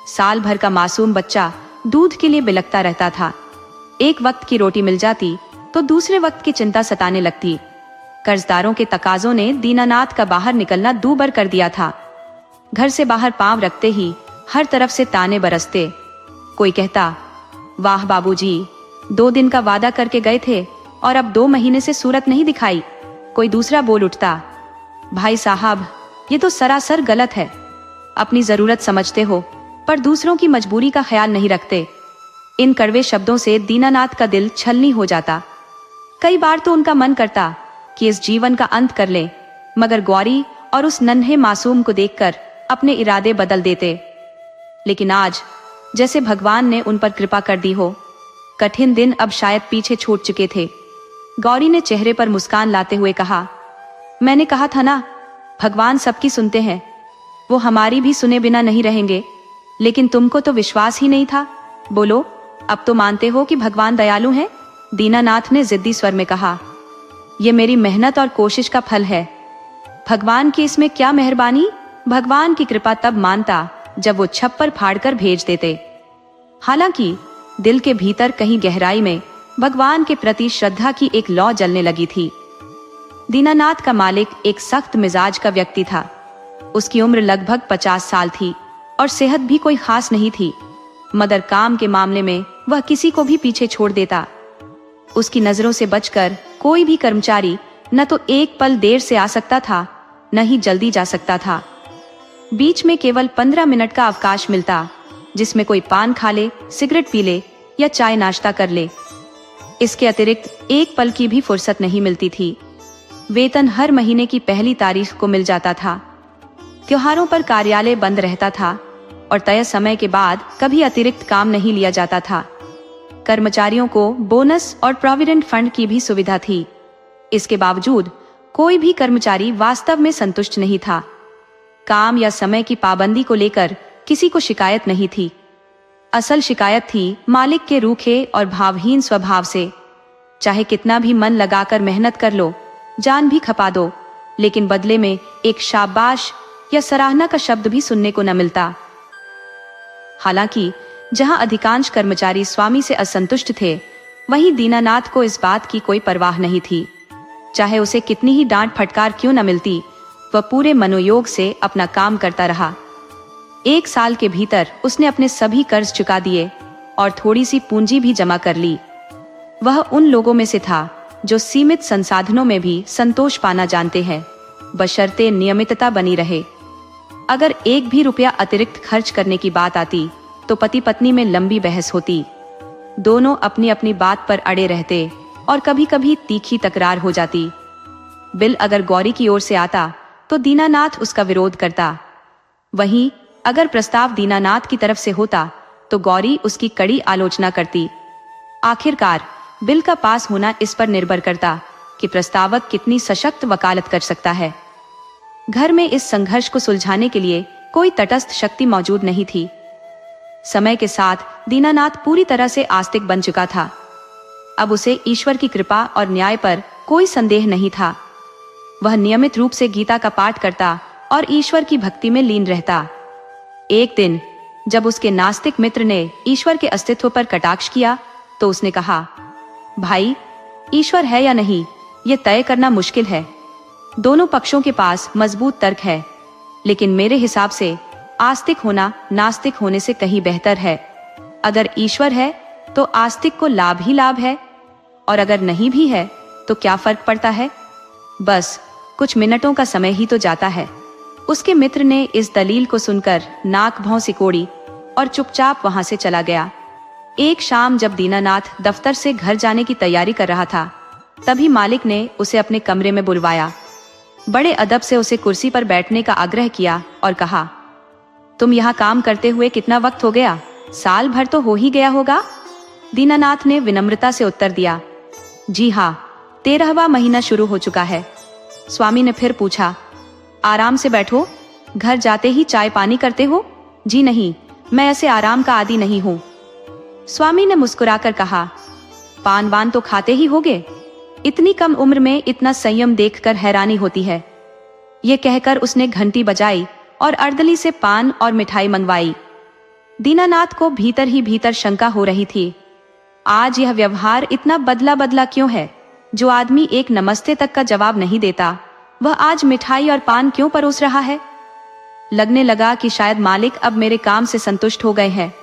साल भर का मासूम बच्चा दूध के लिए बिलखता रहता था। एक वक्त की रोटी मिल जाती तो दूसरे वक्त की चिंता सताने लगती। कर्जदारों के तकाजों ने दीनानाथ का बाहर निकलना दूभर कर दिया था। घर से बाहर पांव रखते ही हर तरफ से ताने बरसते। कोई कहता, वाह बाबूजी, 2 दिन का वादा करके गए थे और अब 2 महीने से सूरत नहीं दिखाई। कोई दूसरा बोल उठता, भाई साहब, ये तो सरासर गलत है। अपनी जरूरत समझते हो पर दूसरों की मजबूरी का ख्याल नहीं रखते। इन कड़वे शब्दों से दीनानाथ का दिल छलनी हो जाता। कई बार तो उनका मन करता कि इस जीवन का अंत कर लें, मगर गौरी और उस नन्हे मासूम को देखकर अपने इरादे बदल देते। लेकिन आज जैसे भगवान ने उन पर कृपा कर दी हो। कठिन दिन अब शायद पीछे छूट चुके थे। गौरी ने चेहरे पर मुस्कान लाते हुए कहा, मैंने कहा था ना, भगवान सबकी सुनते हैं। वो हमारी भी सुने बिना नहीं रहेंगे। लेकिन तुमको तो विश्वास ही नहीं था। बोलो, अब तो मानते हो कि भगवान दयालु हैं? दीनानाथ ने जिद्दी स्वर में कहा, ये मेरी मेहनत और कोशिश का फल है। भगवान की इसमें क्या मेहरबानी। भगवान की कृपा तब मानता जब वो छप्पर फाड़कर भेज देते। हालांकि दिल के भीतर कहीं गहराई में भगवान के प्रति श्रद्धा की एक लौ जलने लगी थी। दीनानाथ का मालिक एक सख्त मिजाज का व्यक्ति था। उसकी उम्र लगभग 50 साल थी और सेहत भी कोई खास नहीं थी, मगर काम के मामले में वह किसी को भी पीछे छोड़ देता। उसकी नजरों से बचकर कोई भी कर्मचारी न तो एक पल देर से आ सकता था, न ही जल्दी जा सकता था। बीच में केवल 15 मिनट का अवकाश मिलता, जिसमें कोई पान खा ले, सिगरेट पी ले या चाय नाश्ता कर ले। इसके अतिरिक्त एक पल की भी फुर्सत नहीं मिलती थी। वेतन हर महीने की पहली तारीख को मिल जाता था। त्योहारों पर कार्यालय बंद रहता था और तय समय के बाद कभी अतिरिक्त काम नहीं लिया जाता था। कर्मचारियों को बोनस और प्रोविडेंट फंड की भी सुविधा थी। इसके बावजूद कोई भी कर्मचारी वास्तव में संतुष्ट नहीं था। काम या समय की पाबंदी को लेकर किसी को शिकायत नहीं थी। असल शिकायत थी मालिक के रूखे और भावहीन स्वभाव से। चाहे कितना भी मन लगाकर मेहनत कर लो, जान भी खपा दो, लेकिन बदले में एक शाबाश या सराहना का शब्द भी सुनने को न मिलता। हालांकि जहां अधिकांश कर्मचारी स्वामी से असंतुष्ट थे, वहीं दीनानाथ को इस बात की कोई परवाह नहीं थी। चाहे उसे कितनी ही डांट फटकार क्यों न मिलती, वह पूरे मनोयोग से अपना काम करता रहा। 1 साल के भीतर उसने अपने सभी कर्ज चुका दिए और थोड़ी सी पूंजी भी जमा कर ली। वह उन लोगों में से था जो सीमित संसाधनों में भी संतोष पाना जानते हैं, बशर्ते नियमितता बनी रहे। अगर एक भी रुपया अतिरिक्त खर्च करने की बात आती तो पति पत्नी में लंबी बहस होती। दोनों अपनी अपनी बात पर अड़े रहते और कभी कभी तीखी तकरार हो जाती। बिल अगर गौरी की ओर से आता तो दीनानाथ उसका विरोध करता। वहीं अगर प्रस्ताव दीनानाथ की तरफ से होता तो गौरी उसकी कड़ी आलोचना करती। आखिरकार बिल का पास होना इस पर निर्भर करता कि प्रस्तावक कितनी सशक्त वकालत कर सकता है। घर में इस संघर्ष को सुलझाने के लिए कोई तटस्थ शक्ति मौजूद नहीं थी। समय के साथ दीनानाथ पूरी तरह से आस्तिक बन चुका था। अब उसे ईश्वर की कृपा और न्याय पर कोई संदेह नहीं था। वह नियमित रूप से गीता का पाठ करता और ईश्वर की भक्ति में लीन रहता। एक दिन जब उसके नास्तिक मित्र ने ईश्वर के अस्तित्व पर कटाक्ष किया तो उसने कहा, भाई, ईश्वर है या नहीं ये तय करना मुश्किल है। दोनों पक्षों के पास मजबूत तर्क है, लेकिन मेरे हिसाब से आस्तिक होना नास्तिक होने से कहीं बेहतर है। अगर ईश्वर है तो आस्तिक को लाभ ही लाभ है और अगर नहीं भी है तो क्या फर्क पड़ता है, बस कुछ मिनटों का समय ही तो जाता है। उसके मित्र ने इस दलील को सुनकर नाक भौं सिकोड़ी और चुपचाप वहां से चला गया। एक शाम जब दीनानाथ दफ्तर से घर जाने की तैयारी कर रहा था, तभी मालिक ने उसे अपने कमरे में बुलवाया। बड़े अदब से उसे कुर्सी पर बैठने का आग्रह किया और कहा, तुम यहाँ काम करते हुए कितना वक्त हो गया? साल भर तो हो ही गया होगा। दीनानाथ ने विनम्रता से उत्तर दिया, जी हाँ, 13वां महीना शुरू हो चुका है। स्वामी ने फिर पूछा, आराम से बैठो, घर जाते ही चाय पानी करते हो? जी नहीं, मैं ऐसे आराम का आदी नहीं हूँ। स्वामी ने मुस्कुराकर कहा, पान वान तो खाते ही होगे? इतनी कम उम्र में इतना संयम देखकर हैरानी होती है। ये कहकर उसने घंटी बजाई और अर्दली से पान और मिठाई मंगवाई। दीनानाथ को भीतर ही भीतर शंका हो रही थी, आज यह व्यवहार इतना बदला बदला क्यों है? जो आदमी एक नमस्ते तक का जवाब नहीं देता, वह आज मिठाई और पान क्यों परोस रहा है? लगने लगा कि शायद मालिक अब मेरे काम से संतुष्ट हो गए हैं।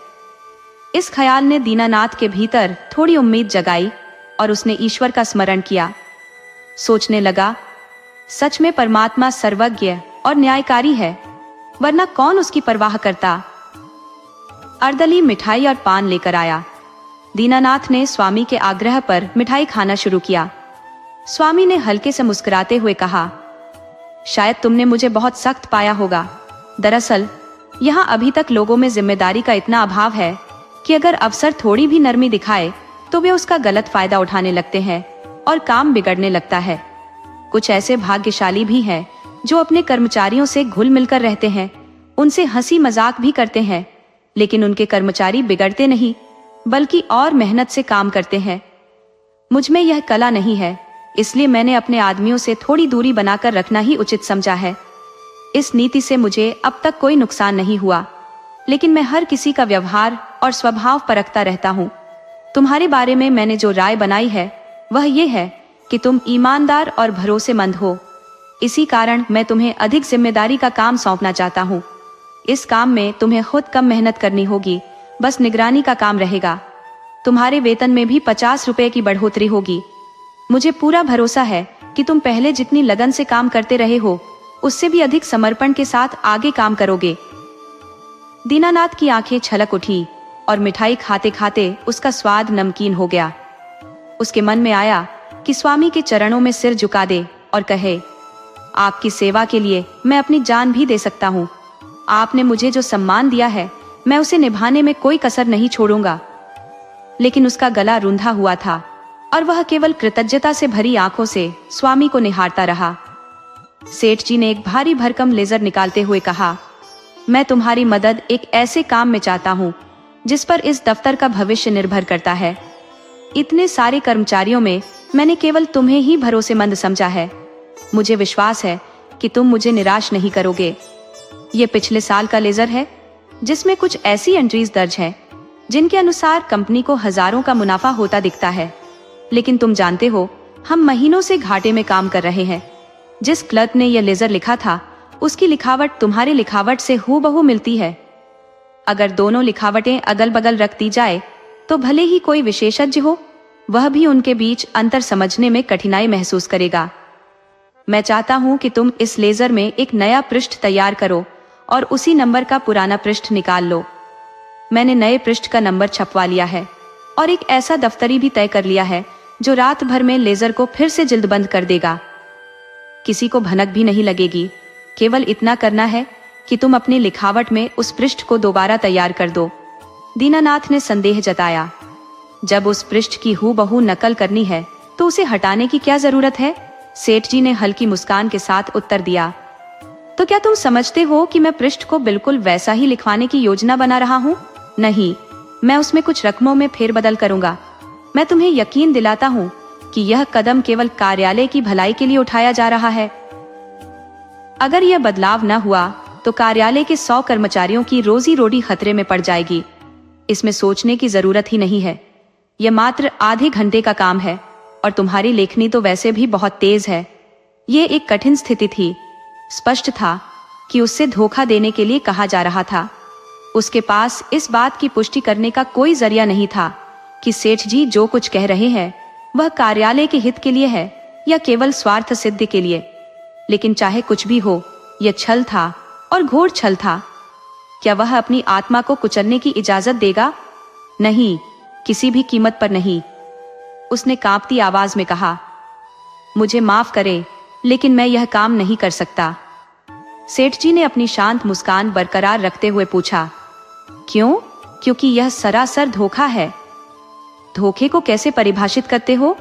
इस ख्याल ने दीनानाथ के भीतर थोड़ी उम्मीद जगाई और उसने ईश्वर का स्मरण किया। सोचने लगा, सच में परमात्मा सर्वज्ञ और न्यायकारी है, वरना कौन उसकी परवाह करता। अर्दली मिठाई और पान लेकर आया। दीनानाथ ने स्वामी के आग्रह पर मिठाई खाना शुरू किया। स्वामी ने हल्के से मुस्कुराते हुए कहा, शायद तुमने मुझे बहुत सख्त पाया होगा। दरअसल यहाँ अभी तक लोगों में जिम्मेदारी का इतना अभाव है कि अगर अफसर थोड़ी भी नरमी दिखाए तो वे उसका गलत फायदा उठाने लगते हैं और काम बिगड़ने लगता है। कुछ ऐसे भाग्यशाली भी हैं जो अपने कर्मचारियों से घुल मिलकर रहते हैं, उनसे हंसी मजाक भी करते हैं, लेकिन उनके कर्मचारी बिगड़ते नहीं बल्कि और मेहनत से काम करते हैं। मुझ में यह कला नहीं है, इसलिए मैंने अपने आदमियों से थोड़ी दूरी बनाकर रखना ही उचित समझा है। इस नीति से मुझे अब तक कोई नुकसान नहीं हुआ, लेकिन मैं हर किसी का व्यवहार और स्वभाव परखता रहता हूँ। तुम्हारे बारे में मैंने जो राय बनाई है वह ये है कि तुम ईमानदार और भरोसेमंद हो। इसी कारण मैं तुम्हें अधिक जिम्मेदारी का काम सौंपना चाहता हूँ। इस काम में तुम्हें खुद कम मेहनत करनी होगी, बस निगरानी का काम रहेगा। तुम्हारे वेतन में भी 50 रुपए की बढ़ोतरी होगी। मुझे पूरा भरोसा है कि तुम पहले जितनी लगन से काम करते रहे हो, उससे भी अधिक समर्पण के साथ आगे काम करोगे। दीनानाथ की आंखें छलक उठी और मिठाई खाते खाते उसका स्वाद नमकीन हो गया। उसके मन में आया कि स्वामी के चरणों में सिर झुका दे और कहे, आपकी सेवा के लिए मैं अपनी जान भी दे सकता हूँ। आपने मुझे जो सम्मान दिया है, मैं उसे निभाने में कोई कसर नहीं छोड़ूंगा। लेकिन उसका गला रूंधा हुआ था और वह केवल कृतज्ञता से भरी आंखों से स्वामी को निहारता रहा। सेठ जी ने एक भारी भरकम लेजर निकालते हुए कहा, मैं तुम्हारी मदद एक ऐसे काम में चाहता हूँ जिस पर इस दफ्तर का भविष्य निर्भर करता है। इतने सारे कर्मचारियों में मैंने केवल तुम्हें ही भरोसेमंद समझा है। मुझे विश्वास है कि तुम मुझे निराश नहीं करोगे। ये पिछले साल का लेजर है, जिसमें कुछ ऐसी एंट्रीज दर्ज हैं जिनके अनुसार कंपनी को हजारों का मुनाफा होता दिखता है। लेकिन तुम जानते हो, हम महीनों से घाटे में काम कर रहे हैं। जिस क्लर्क ने यह लेजर लिखा था, उसकी लिखावट तुम्हारी लिखावट से हूबहू मिलती है। अगर दोनों लिखावटें अगल बगल रख दी जाए तो भले ही कोई विशेषज्ञ हो, वह भी उनके बीच अंतर समझने में कठिनाई महसूस करेगा। मैं चाहता हूं कि तुम इस लेजर में एक नया पृष्ठ तैयार करो और उसी नंबर का पुराना पृष्ठ निकाल लो। मैंने नए पृष्ठ का नंबर छपवा लिया है और एक ऐसा दफ्तरी भी तय कर लिया है जो रात भर में लेजर को फिर से जिल्दबंद कर देगा। किसी को भनक भी नहीं लगेगी। केवल इतना करना है कि तुम अपनी लिखावट में उस पृष्ठ को दोबारा तैयार कर दो। दीनानाथ ने संदेह जताया, जब उस पृष्ठ की हूबहू नकल करनी है तो उसे हटाने की क्या जरूरत है? सेठ जी ने हल्की मुस्कान के साथ उत्तर दिया, तो क्या तुम समझते हो कि मैं पृष्ठ को बिल्कुल वैसा ही लिखवाने की योजना बना रहा हूँ? नहीं, मैं उसमें कुछ रकमों में फेरबदल करूंगा। मैं तुम्हें यकीन दिलाता हूँ कि यह कदम केवल कार्यालय की भलाई के लिए उठाया जा रहा है। अगर यह बदलाव न हुआ तो कार्यालय के 100 कर्मचारियों की रोजी रोटी खतरे में पड़ जाएगी। इसमें सोचने की जरूरत ही नहीं है। यह मात्र आधे घंटे का काम है और तुम्हारी लेखनी तो वैसे भी बहुत तेज है। ये एक कठिन स्थिति थी। स्पष्ट था कि उससे धोखा देने के लिए कहा जा रहा था। उसके पास इस बात की पुष्टि करने का कोई जरिया नहीं था कि सेठ जी जो कुछ कह रहे हैं वह कार्यालय के हित के लिए है या केवल स्वार्थ सिद्धि के लिए। लेकिन चाहे कुछ भी हो, यह छल था और घोर छल था। क्या वह अपनी आत्मा को कुचलने की इजाजत देगा? नहीं, किसी भी कीमत पर नहीं। उसने कांपती आवाज में कहा, मुझे माफ करें, लेकिन मैं यह काम नहीं कर सकता। सेठ जी ने अपनी शांत मुस्कान बरकरार रखते हुए पूछा, क्यों? क्योंकि यह सरासर धोखा है। धोखे को कैसे परिभाषित करते हो?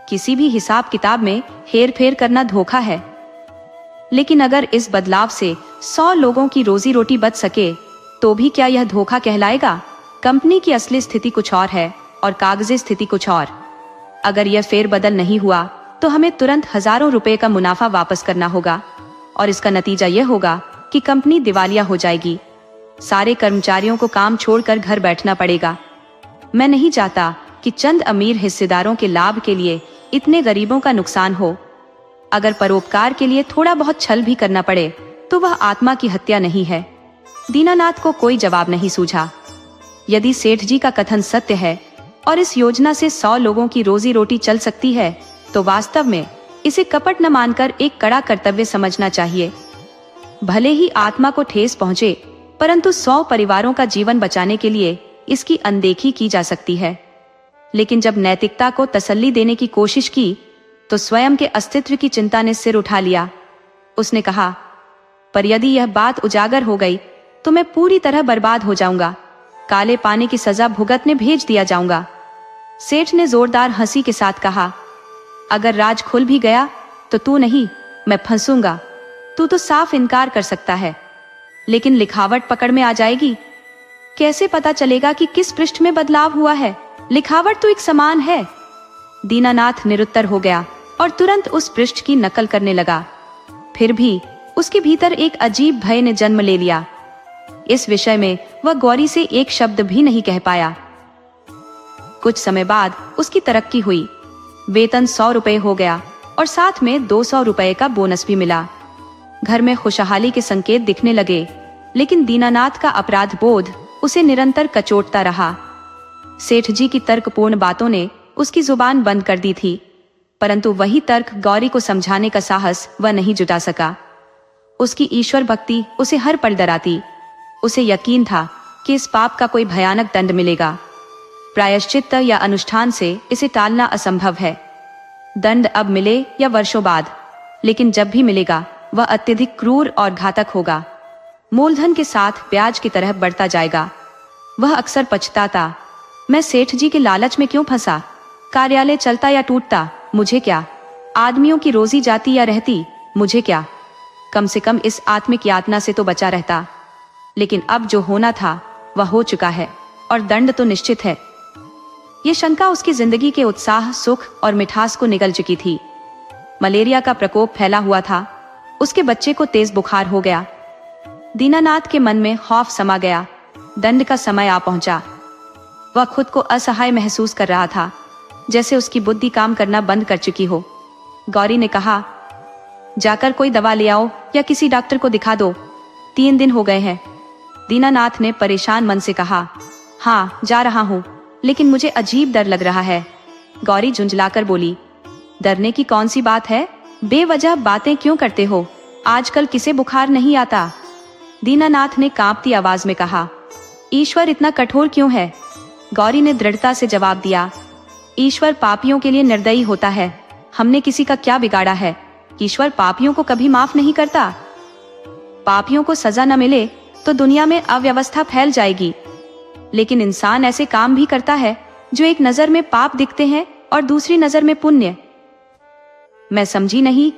किसी भी हिसाब किताब में हेर फेर करना धोखा है। लेकिन अगर इस बदलाव से 100 लोगों की रोजी रोटी बच सके, तो भी क्या यह धोखा कहलाएगा? कंपनी की असली स्थिति कुछ और है और कागजी स्थिति कुछ और। अगर यह फेरबदल नहीं हुआ तो हमें तुरंत हजारों रुपए का मुनाफा वापस करना होगा और इसका नतीजा यह होगा कि कंपनी दिवालिया हो जाएगी। सारे कर्मचारियों को काम छोड़कर घर बैठना पड़ेगा। मैं नहीं चाहता कि चंद अमीर हिस्सेदारों के लाभ के लिए इतने गरीबों का नुकसान हो। अगर परोपकार के लिए थोड़ा बहुत छल भी करना पड़े तो वह आत्मा की हत्या नहीं है। दीनानाथ को कोई जवाब नहीं सूझा। यदि सेठ जी का कथन सत्य है और इस योजना से 100 लोगों की रोजी रोटी चल सकती है, तो वास्तव में इसे कपट न मानकर एक कड़ा कर्तव्य समझना चाहिए। भले ही आत्मा को ठेस पहुंचे, परंतु 100 परिवारों का जीवन बचाने के लिए इसकी अनदेखी की जा सकती है। लेकिन जब नैतिकता को तसल्ली देने की कोशिश की तो स्वयं के अस्तित्व की चिंता ने सिर उठा लिया। उसने कहा, पर यदि यह बात उजागर हो गई तो मैं पूरी तरह बर्बाद हो जाऊंगा। काले पानी की सजा भुगतने भेज दिया जाऊंगा। सेठ ने जोरदार हंसी के साथ कहा, अगर राज खुल भी गया तो तू नहीं, मैं फंसूंगा। तू तो साफ इनकार कर सकता है, लेकिन लिखावट पकड़ में आ जाएगी। कैसे पता चलेगा कि किस पृष्ठ में बदलाव हुआ है? लिखावट तो एक समान है। दीनानाथ निरुत्तर हो गया और तुरंत उस पृष्ठ की नकल करने लगा। फिर भी उसके भीतर एक अजीब भय ने जन्म ले लिया। इस विषय में वह गौरी से एक शब्द भी नहीं कह पाया। कुछ समय बाद उसकी तरक्की हुई। वेतन 100 रुपए हो गया और साथ में 200 रुपए का बोनस भी मिला। घर में खुशहाली के संकेत दिखने लगे, लेकिन दीनानाथ का अपराध बोध उसे निरंतर कचोटता रहा। सेठ जी की तर्कपूर्ण बातों ने उसकी जुबान बंद कर दी थी, परंतु वही तर्क गौरी को समझाने का साहस वह नहीं जुटा सका। उसकी ईश्वर भक्ति उसे हर पल डराती। उसे यकीन था कि इस पाप का कोई भयानक दंड मिलेगा। प्रायश्चित्त या अनुष्ठान से इसे टालना असंभव है। दंड अब मिले या वर्षों बाद, लेकिन जब भी मिलेगा वह अत्यधिक क्रूर और घातक होगा। मूलधन के साथ ब्याज की तरह बढ़ता जाएगा। वह अक्सर पछताता, मैं सेठ जी के लालच में क्यों फंसा? कार्यालय चलता या टूटता, मुझे क्या? आदमियों की रोजी जाती या रहती, मुझे क्या? कम से कम इस आत्मिक यातना से तो बचा रहता। लेकिन अब जो होना था वह हो चुका है और दंड तो निश्चित है। ये शंका उसकी जिंदगी के उत्साह, सुख और मिठास को निगल चुकी थी। मलेरिया का प्रकोप फैला हुआ था। उसके बच्चे को तेज बुखार हो गया। दीनानाथ के मन में खौफ समा गया। दंड का समय आ पहुंचा। वह खुद को असहाय महसूस कर रहा था, जैसे उसकी बुद्धि काम करना बंद कर चुकी हो। गौरी ने कहा, जाकर कोई दवा ले आओ या किसी डॉक्टर को दिखा दो। 3 दिन हो गए हैं। दीनानाथ ने परेशान मन से कहा, हाँ जा रहा हूँ, लेकिन मुझे अजीब डर लग रहा है। गौरी झुंझलाकर बोली, डरने की कौन सी बात है? बेवजह बातें क्यों करते हो? आजकल किसे बुखार नहीं आता? दीनानाथ ने कांपती आवाज में कहा, ईश्वर इतना कठोर क्यों है? गौरी ने दृढ़ता से जवाब दिया, ईश्वर पापियों के लिए निर्दयी होता है। हमने किसी का क्या बिगाड़ा है? ईश्वर पापियों को कभी माफ नहीं करता। पापियों को सजा न मिले तो दुनिया में अव्यवस्था फैल जाएगी। लेकिन इंसान ऐसे काम भी करता है जो एक नजर में पाप दिखते हैं और दूसरी नजर में पुण्य। मैं समझी नहीं।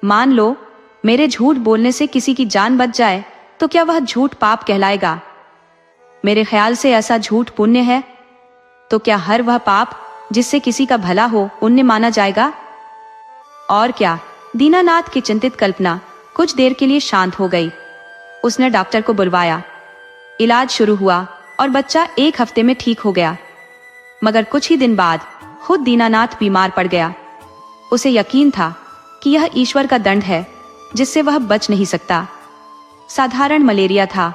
मान लो मेरे झूठ बोलने से किसी की जान बच जाए तो क्या वह झूठ पाप कहलाएगा? मेरे ख्याल से ऐसा झूठ पुण्य है। तो क्या हर वह पाप जिससे किसी का भला हो पुण्य माना जाएगा? और क्या? दीनानाथ की चिंतित कल्पना कुछ देर के लिए शांत हो गई। उसने डॉक्टर को बुलवाया। इलाज शुरू हुआ और बच्चा 1 हफ्ते में ठीक हो गया। मगर कुछ ही दिन बाद खुद दीनानाथ बीमार पड़ गया। उसे यकीन था कि यह ईश्वर का दंड है जिससे वह बच नहीं सकता। साधारण मलेरिया था,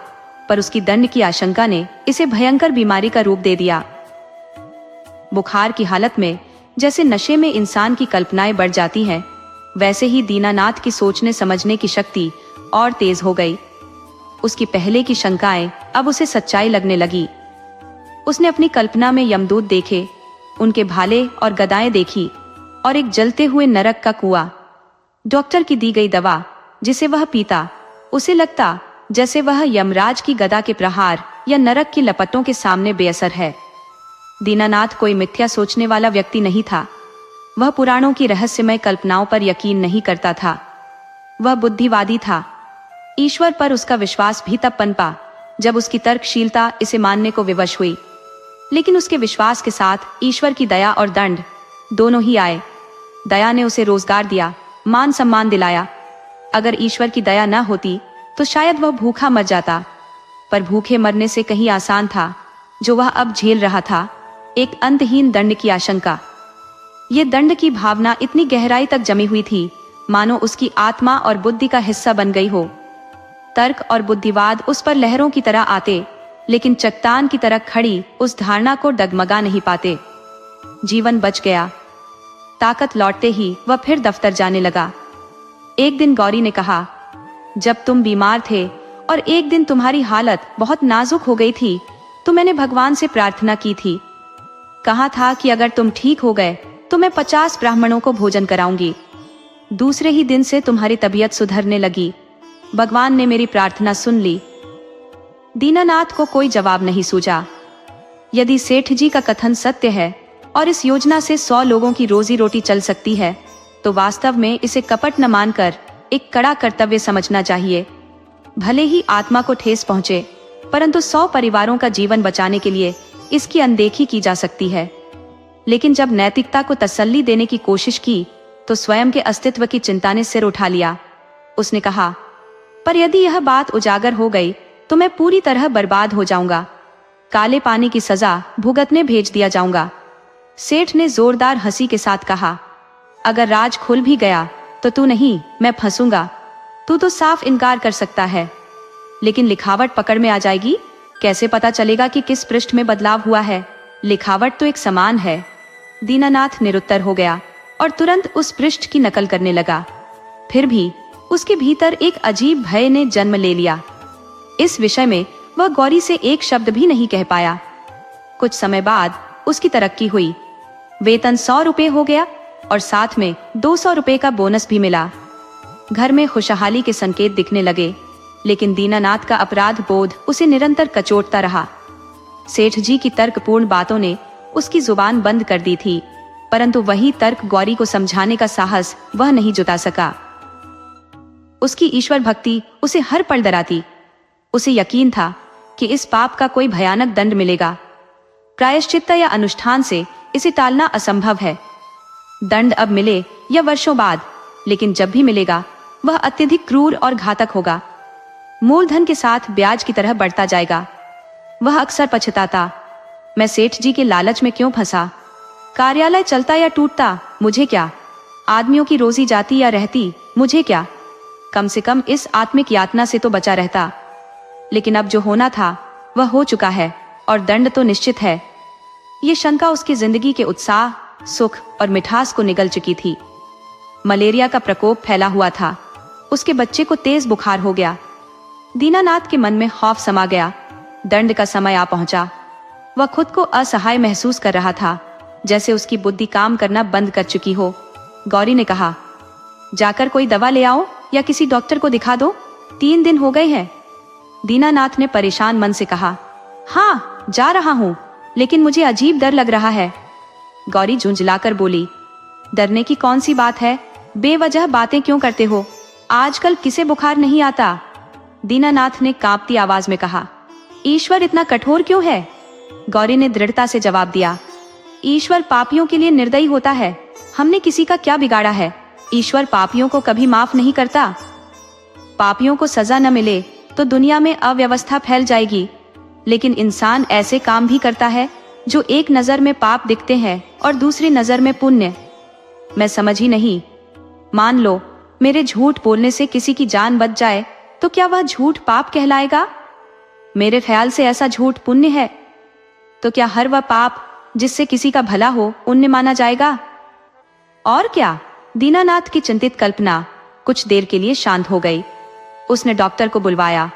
पर उसकी दंड की आशंका ने इसे भयंकर बीमारी का रूप दे दिया। बुखार की हालत में जैसे नशे में इंसान की कल्पनाएं बढ़ जाती हैं, वैसे ही दीनानाथ की सोचने समझने की शक्ति और तेज हो गई। उसकी पहले की शंकाएं अब उसे सच्चाई लगने लगी। उसने अपनी कल्पना में यमदूत देखे, उनके भाले और गदाएं देखी और एक जलते हुए नरक का कुआं। डॉक्टर की दी गई दवा जिसे वह पीता, उसे लगता जैसे वह यमराज की गदा के प्रहार या नरक की लपटों के सामने बेअसर है। दीनानाथ कोई मिथ्या सोचने वाला व्यक्ति नहीं था। वह पुराणों की रहस्यमय कल्पनाओं पर यकीन नहीं करता था। वह बुद्धिवादी था। ईश्वर पर उसका विश्वास भी तब पनपा जब उसकी तर्कशीलता इसे मानने को विवश हुई। लेकिन उसके विश्वास के साथ ईश्वर की दया और दंड दोनों ही आए। दया ने उसे रोजगार दिया, मान सम्मान दिलाया। अगर ईश्वर की दया न होती तो शायद वह भूखा मर जाता, पर भूखे मरने से कहीं आसान था जो वह अब झेल रहा था, एक अंतहीन दंड की आशंका। ये दंड की भावना इतनी गहराई तक जमी हुई थी मानो उसकी आत्मा और बुद्धि का हिस्सा बन गई हो। तर्क और बुद्धिवाद उस पर लहरों की तरह आते, लेकिन चट्टान की तरह खड़ी उस धारणा को डगमगा नहीं पाते। जीवन बच गया। ताकत लौटते ही वह फिर दफ्तर जाने लगा। एक दिन गौरी ने कहा, जब तुम बीमार थे और एक दिन तुम्हारी हालत बहुत नाजुक हो गई थी तो मैंने भगवान से प्रार्थना की थी। कहा था कि अगर तुम ठीक हो गए तो मैं 50 ब्राह्मणों को भोजन कराऊंगी। दूसरे ही दिन से तुम्हारी तबीयत सुधरने लगी। भगवान ने मेरी प्रार्थना सुन ली। दीनानाथ को कोई जवाब नहीं सूझा। यदि सेठ जी का कथन सत्य है और इस योजना से 100 लोगों की रोजी रोटी चल सकती है, तो वास्तव में इसे कपट न मानकर एक कड़ा कर्तव्य समझना चाहिए। भले ही आत्मा को ठेस पहुंचे, परंतु 100 परिवारों का जीवन बचाने के लिए इसकी अनदेखी की जा सकती है। लेकिन जब नैतिकता को तसल्ली देने की कोशिश की तो स्वयं के अस्तित्व की चिंता ने सिर उठा लिया। उसने कहा, पर यदि यह बात उजागर हो गई तो मैं पूरी तरह बर्बाद हो जाऊंगा। काले पानी की सजा भुगतने भेज दिया जाऊंगा। सेठ ने जोरदार हंसी के साथ कहा, अगर राज खुल भी गया तो तू नहीं, मैं फंसूंगा। तू तो साफ इनकार कर सकता है, लेकिन लिखावट पकड़ में आ जाएगी। कैसे पता चलेगा कि किस पृष्ठ में बदलाव हुआ है? लिखावट तो एक समान है। दीनानाथ निरुत्तर हो गया और तुरंत उस पृष्ठ की नकल करने लगा। फिर भी उसके भीतर एक अजीब भय ने जन्म ले लिया। इस विषय में वह गौरी से एक शब्द भी नहीं कह पाया। कुछ समय बाद उसकी तरक्की हुई। वेतन 100 रुपए हो गया और साथ में 200 रुपए का बोनस भी मिला। घर में खुशहाली के संकेत दिखने लगे, लेकिन दीनानाथ का अपराध बोध उसे निरंतर कचोटता रहा। सेठ जी की तर्कपूर्ण बातों ने उसकी जुबान बंद कर दी थी, परंतु वही तर्क गौरी को समझाने का साहस वह नहीं जुटा सका। उसकी ईश्वर भक्ति उसे हर पल डराती। उसे यकीन था कि इस पाप का कोई भयानक दंड मिलेगा। प्रायश्चित्त या अनुष्ठान से इसे टालना असंभव है। दंड अब मिले या वर्षों बाद, लेकिन जब भी मिलेगा वह अत्यधिक क्रूर और घातक होगा। मूलधन के साथ ब्याज की तरह बढ़ता जाएगा। वह अक्सर पछताता, मैं सेठ जी के लालच में क्यों फंसा? कार्यालय चलता या टूटता, मुझे क्या? आदमियों की रोजी जाती या रहती, मुझे क्या? कम से कम इस आत्मिक यातना से तो बचा रहता। लेकिन अब जो होना था वह हो चुका है और दंड तो निश्चित है। ये शंका उसकी जिंदगी के उत्साह, सुख और मिठास को निगल चुकी थी। मलेरिया का प्रकोप फैला हुआ था। उसके बच्चे को तेज बुखार हो गया। दीनानाथ के मन में खौफ समा गया। दंड का समय आ पहुंचा। वह खुद को असहाय महसूस कर रहा था, जैसे उसकी बुद्धि काम करना बंद कर चुकी हो। गौरी ने कहा, जाकर कोई दवा ले आओ या किसी डॉक्टर को दिखा दो। 3 दिन हो गए हैं। दीनानाथ ने परेशान मन से कहा, हाँ जा रहा हूँ, लेकिन मुझे अजीब डर लग रहा है। गौरी झुंझलाकर बोली, डरने की कौन सी बात है? बेवजह बातें क्यों करते हो? आजकल किसे बुखार नहीं आता? दीनानाथ ने कांपती आवाज में कहा। ईश्वर इतना कठोर क्यों है? गौरी ने दृढ़ता से जवाब दिया, ईश्वर पापियों के लिए निर्दयी होता है। हमने किसी का क्या बिगाड़ा है? ईश्वर पापियों को कभी माफ नहीं करता। पापियों को सजा न मिले तो दुनिया में अव्यवस्था फैल जाएगी, लेकिन इंसान ऐसे काम भी करता है जो एक नजर में पाप दिखते हैं और दूसरी नजर में पुण्य। मैं समझ ही नहीं। मान लो मेरे झूठ बोलने से किसी की जान बच जाए तो क्या वह झूठ पाप कहलाएगा? मेरे ख्याल से ऐसा झूठ पुण्य है। तो क्या हर वह पाप जिससे किसी का भला हो, उन्हें माना जाएगा। और क्या? दीनानाथ की चिंतित कल्पना कुछ देर के लिए शांत हो गई। उसने डॉक्टर को बुलवाया।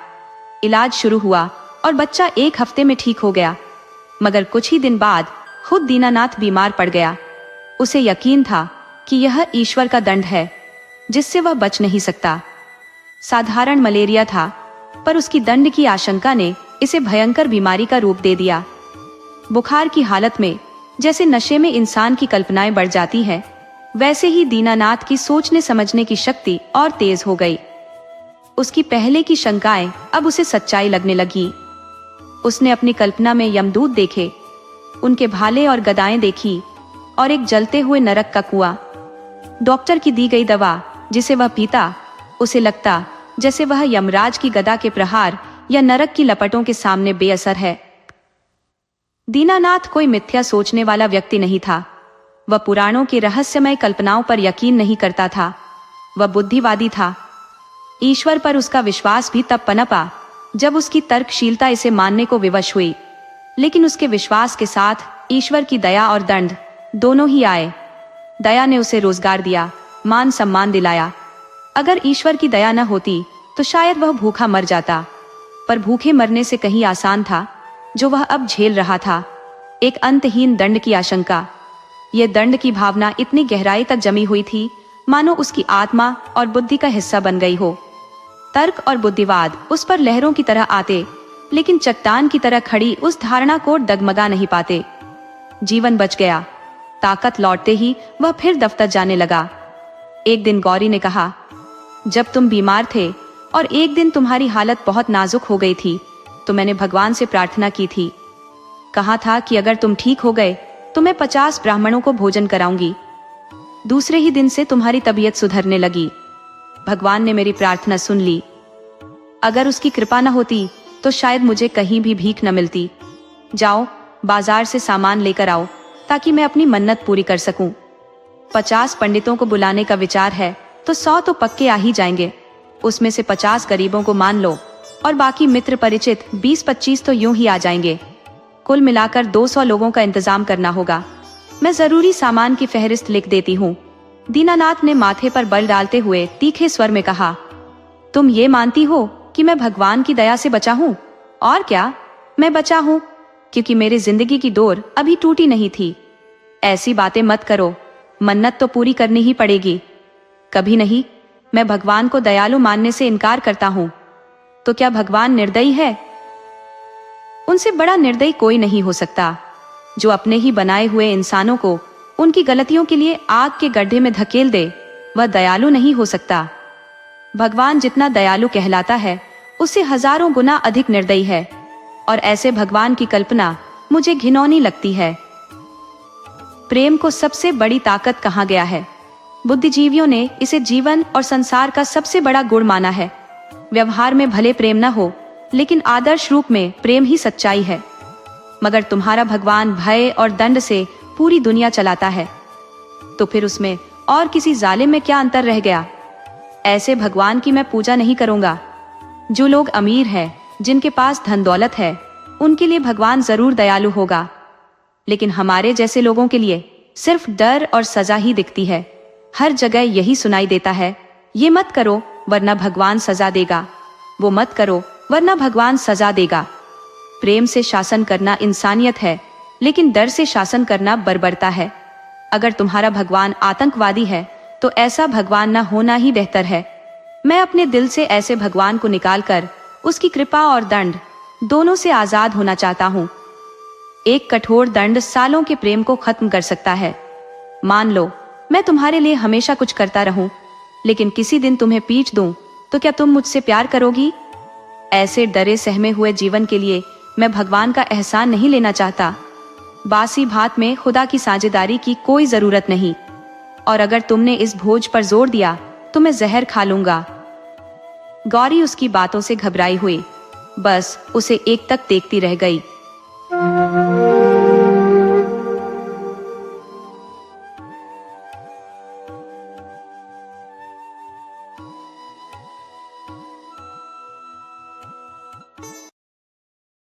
इलाज शुरू हुआ और बच्चा 1 हफ्ते में ठीक हो गया। मगर कुछ ही दिन बाद खुद दीनानाथ बीमार पड़ गया। उसे यकीन था कि यह ईश्वर का दंड है जिससे वह बच नहीं सकता। साधारण मलेरिया था, पर उसकी दंड की आशंका ने इसे भयंकर बीमारी का रूप दे दिया। बुखार की हालत में जैसे नशे में इंसान की कल्पनाएं बढ़ जाती है, वैसे ही दीनानाथ की सोचने समझने की शक्ति और तेज हो गई। उसकी पहले की शंकाएं अब उसे सच्चाई लगने लगी। उसने अपनी कल्पना में यमदूत देखे, उनके भाले और गदाएं देखी और एक जलते हुए नरक का कुआं। डॉक्टर की दी गई दवा जिसे वह पीता, उसे लगता जैसे वह यमराज की गदा के प्रहार या नरक की लपटों के सामने बेअसर है। दीनानाथ कोई मिथ्या सोचने वाला व्यक्ति नहीं था। वह पुराणों की रहस्यमय कल्पनाओं पर यकीन नहीं करता था। वह बुद्धिवादी था। ईश्वर पर उसका विश्वास भी तब पनपा जब उसकी तर्कशीलता इसे मानने को विवश हुई। लेकिन उसके विश्वास के साथ ईश्वर की दया और दंड दोनों ही आए। दया ने उसे रोजगार दिया, मान सम्मान दिलाया। अगर ईश्वर की दया न होती तो शायद वह भूखा मर जाता, पर भूखे मरने से कहीं आसान था जो वह अब झेल रहा था, एक अंतहीन दंड की आशंका। यह दंड की भावना इतनी गहराई तक जमी हुई थी मानो उसकी आत्मा और बुद्धि का हिस्सा बन गई हो। तर्क और बुद्धिवाद उस पर लहरों की तरह आते, लेकिन चट्टान की तरह खड़ी उस धारणा को डगमगा नहीं पाते। जीवन बच गया। ताकत लौटते ही वह फिर दफ्तर जाने लगा। एक दिन गौरी ने कहा, जब तुम बीमार थे और एक दिन तुम्हारी हालत बहुत नाजुक हो गई थी, तो मैंने भगवान से प्रार्थना की थी। कहा था कि अगर तुम ठीक हो गए तो मैं 50 ब्राह्मणों को भोजन कराऊंगी। दूसरे ही दिन से तुम्हारी तबीयत सुधरने लगी। भगवान ने मेरी प्रार्थना सुन ली। अगर उसकी कृपा न होती तो शायद मुझे कहीं भी भीख न मिलती। जाओ, बाजार से सामान लेकर आओ ताकि मैं अपनी मन्नत पूरी कर सकूं। 50 पंडितों को बुलाने का विचार है तो 100 तो पक्के आ ही जाएंगे। उसमें से 50 गरीबों को मान लो और बाकी मित्र परिचित 20-25 तो यूं ही आ जाएंगे। कुल मिलाकर 200 लोगों का इंतजाम करना होगा। मैं जरूरी सामान की फहरिस्त लिख देती हूँ। दीनानाथ ने माथे पर बल डालते हुए तीखे स्वर में कहा, तुम ये मानती हो कि मैं भगवान की दया से बचा हूँ? और क्या, मैं बचा हूँ क्योंकि मेरी जिंदगी की डोर अभी टूटी नहीं थी। ऐसी बातें मत करो, मन्नत तो पूरी करनी ही पड़ेगी। कभी नहीं, मैं भगवान को दयालु मानने से इनकार करता हूँ। तो क्या भगवान निर्दयी है? उनसे बड़ा निर्दयी कोई नहीं हो सकता। जो अपने ही बनाए हुए इंसानों को उनकी गलतियों के लिए आग के गड्ढे में धकेल दे, वह दयालु नहीं हो सकता। भगवान जितना दयालु कहलाता है उससे हजारों गुना अधिक निर्दयी है, और ऐसे भगवान की कल्पना मुझे घिनौनी लगती है। प्रेम को सबसे बड़ी ताकत कहा गया है। बुद्धिजीवियों ने इसे जीवन और संसार का सबसे बड़ा गुण माना है। व्यवहार में भले प्रेम न हो, लेकिन आदर्श रूप में प्रेम ही सच्चाई है। मगर तुम्हारा भगवान भय और दंड से पूरी दुनिया चलाता है, तो फिर उसमें और किसी जालिम में क्या अंतर रह गया? ऐसे भगवान की मैं पूजा नहीं करूंगा। जो लोग अमीर हैं, जिनके पास धन दौलत है, उनके लिए भगवान जरूर दयालु होगा, लेकिन हमारे जैसे लोगों के लिए सिर्फ डर और सजा ही दिखती है। हर जगह यही सुनाई देता है, ये मत करो वरना भगवान सजा देगा, वो मत करो वरना भगवान सजा देगा। प्रेम से शासन करना इंसानियत है, लेकिन डर से शासन करना बर्बरता है। अगर तुम्हारा भगवान आतंकवादी है तो ऐसा भगवान ना होना ही बेहतर है। मैं अपने दिल से ऐसे भगवान को निकालकर उसकी कृपा और दंड दोनों से आजाद होना चाहता हूँ। एक कठोर दंड सालों के प्रेम को खत्म कर सकता है। मान लो मैं तुम्हारे लिए हमेशा कुछ करता रहूं, लेकिन किसी दिन तुम्हें पीट दूं, तो क्या तुम मुझसे प्यार करोगी? ऐसे डरे सहमे हुए जीवन के लिए मैं भगवान का एहसान नहीं लेना चाहता। बासी भात में खुदा की साझेदारी की कोई जरूरत नहीं, और अगर तुमने इस भोज पर जोर दिया तो मैं जहर खा लूंगा। गौरी उसकी बातों से घबराई हुई, बस उसे एक तक देखती रह गई।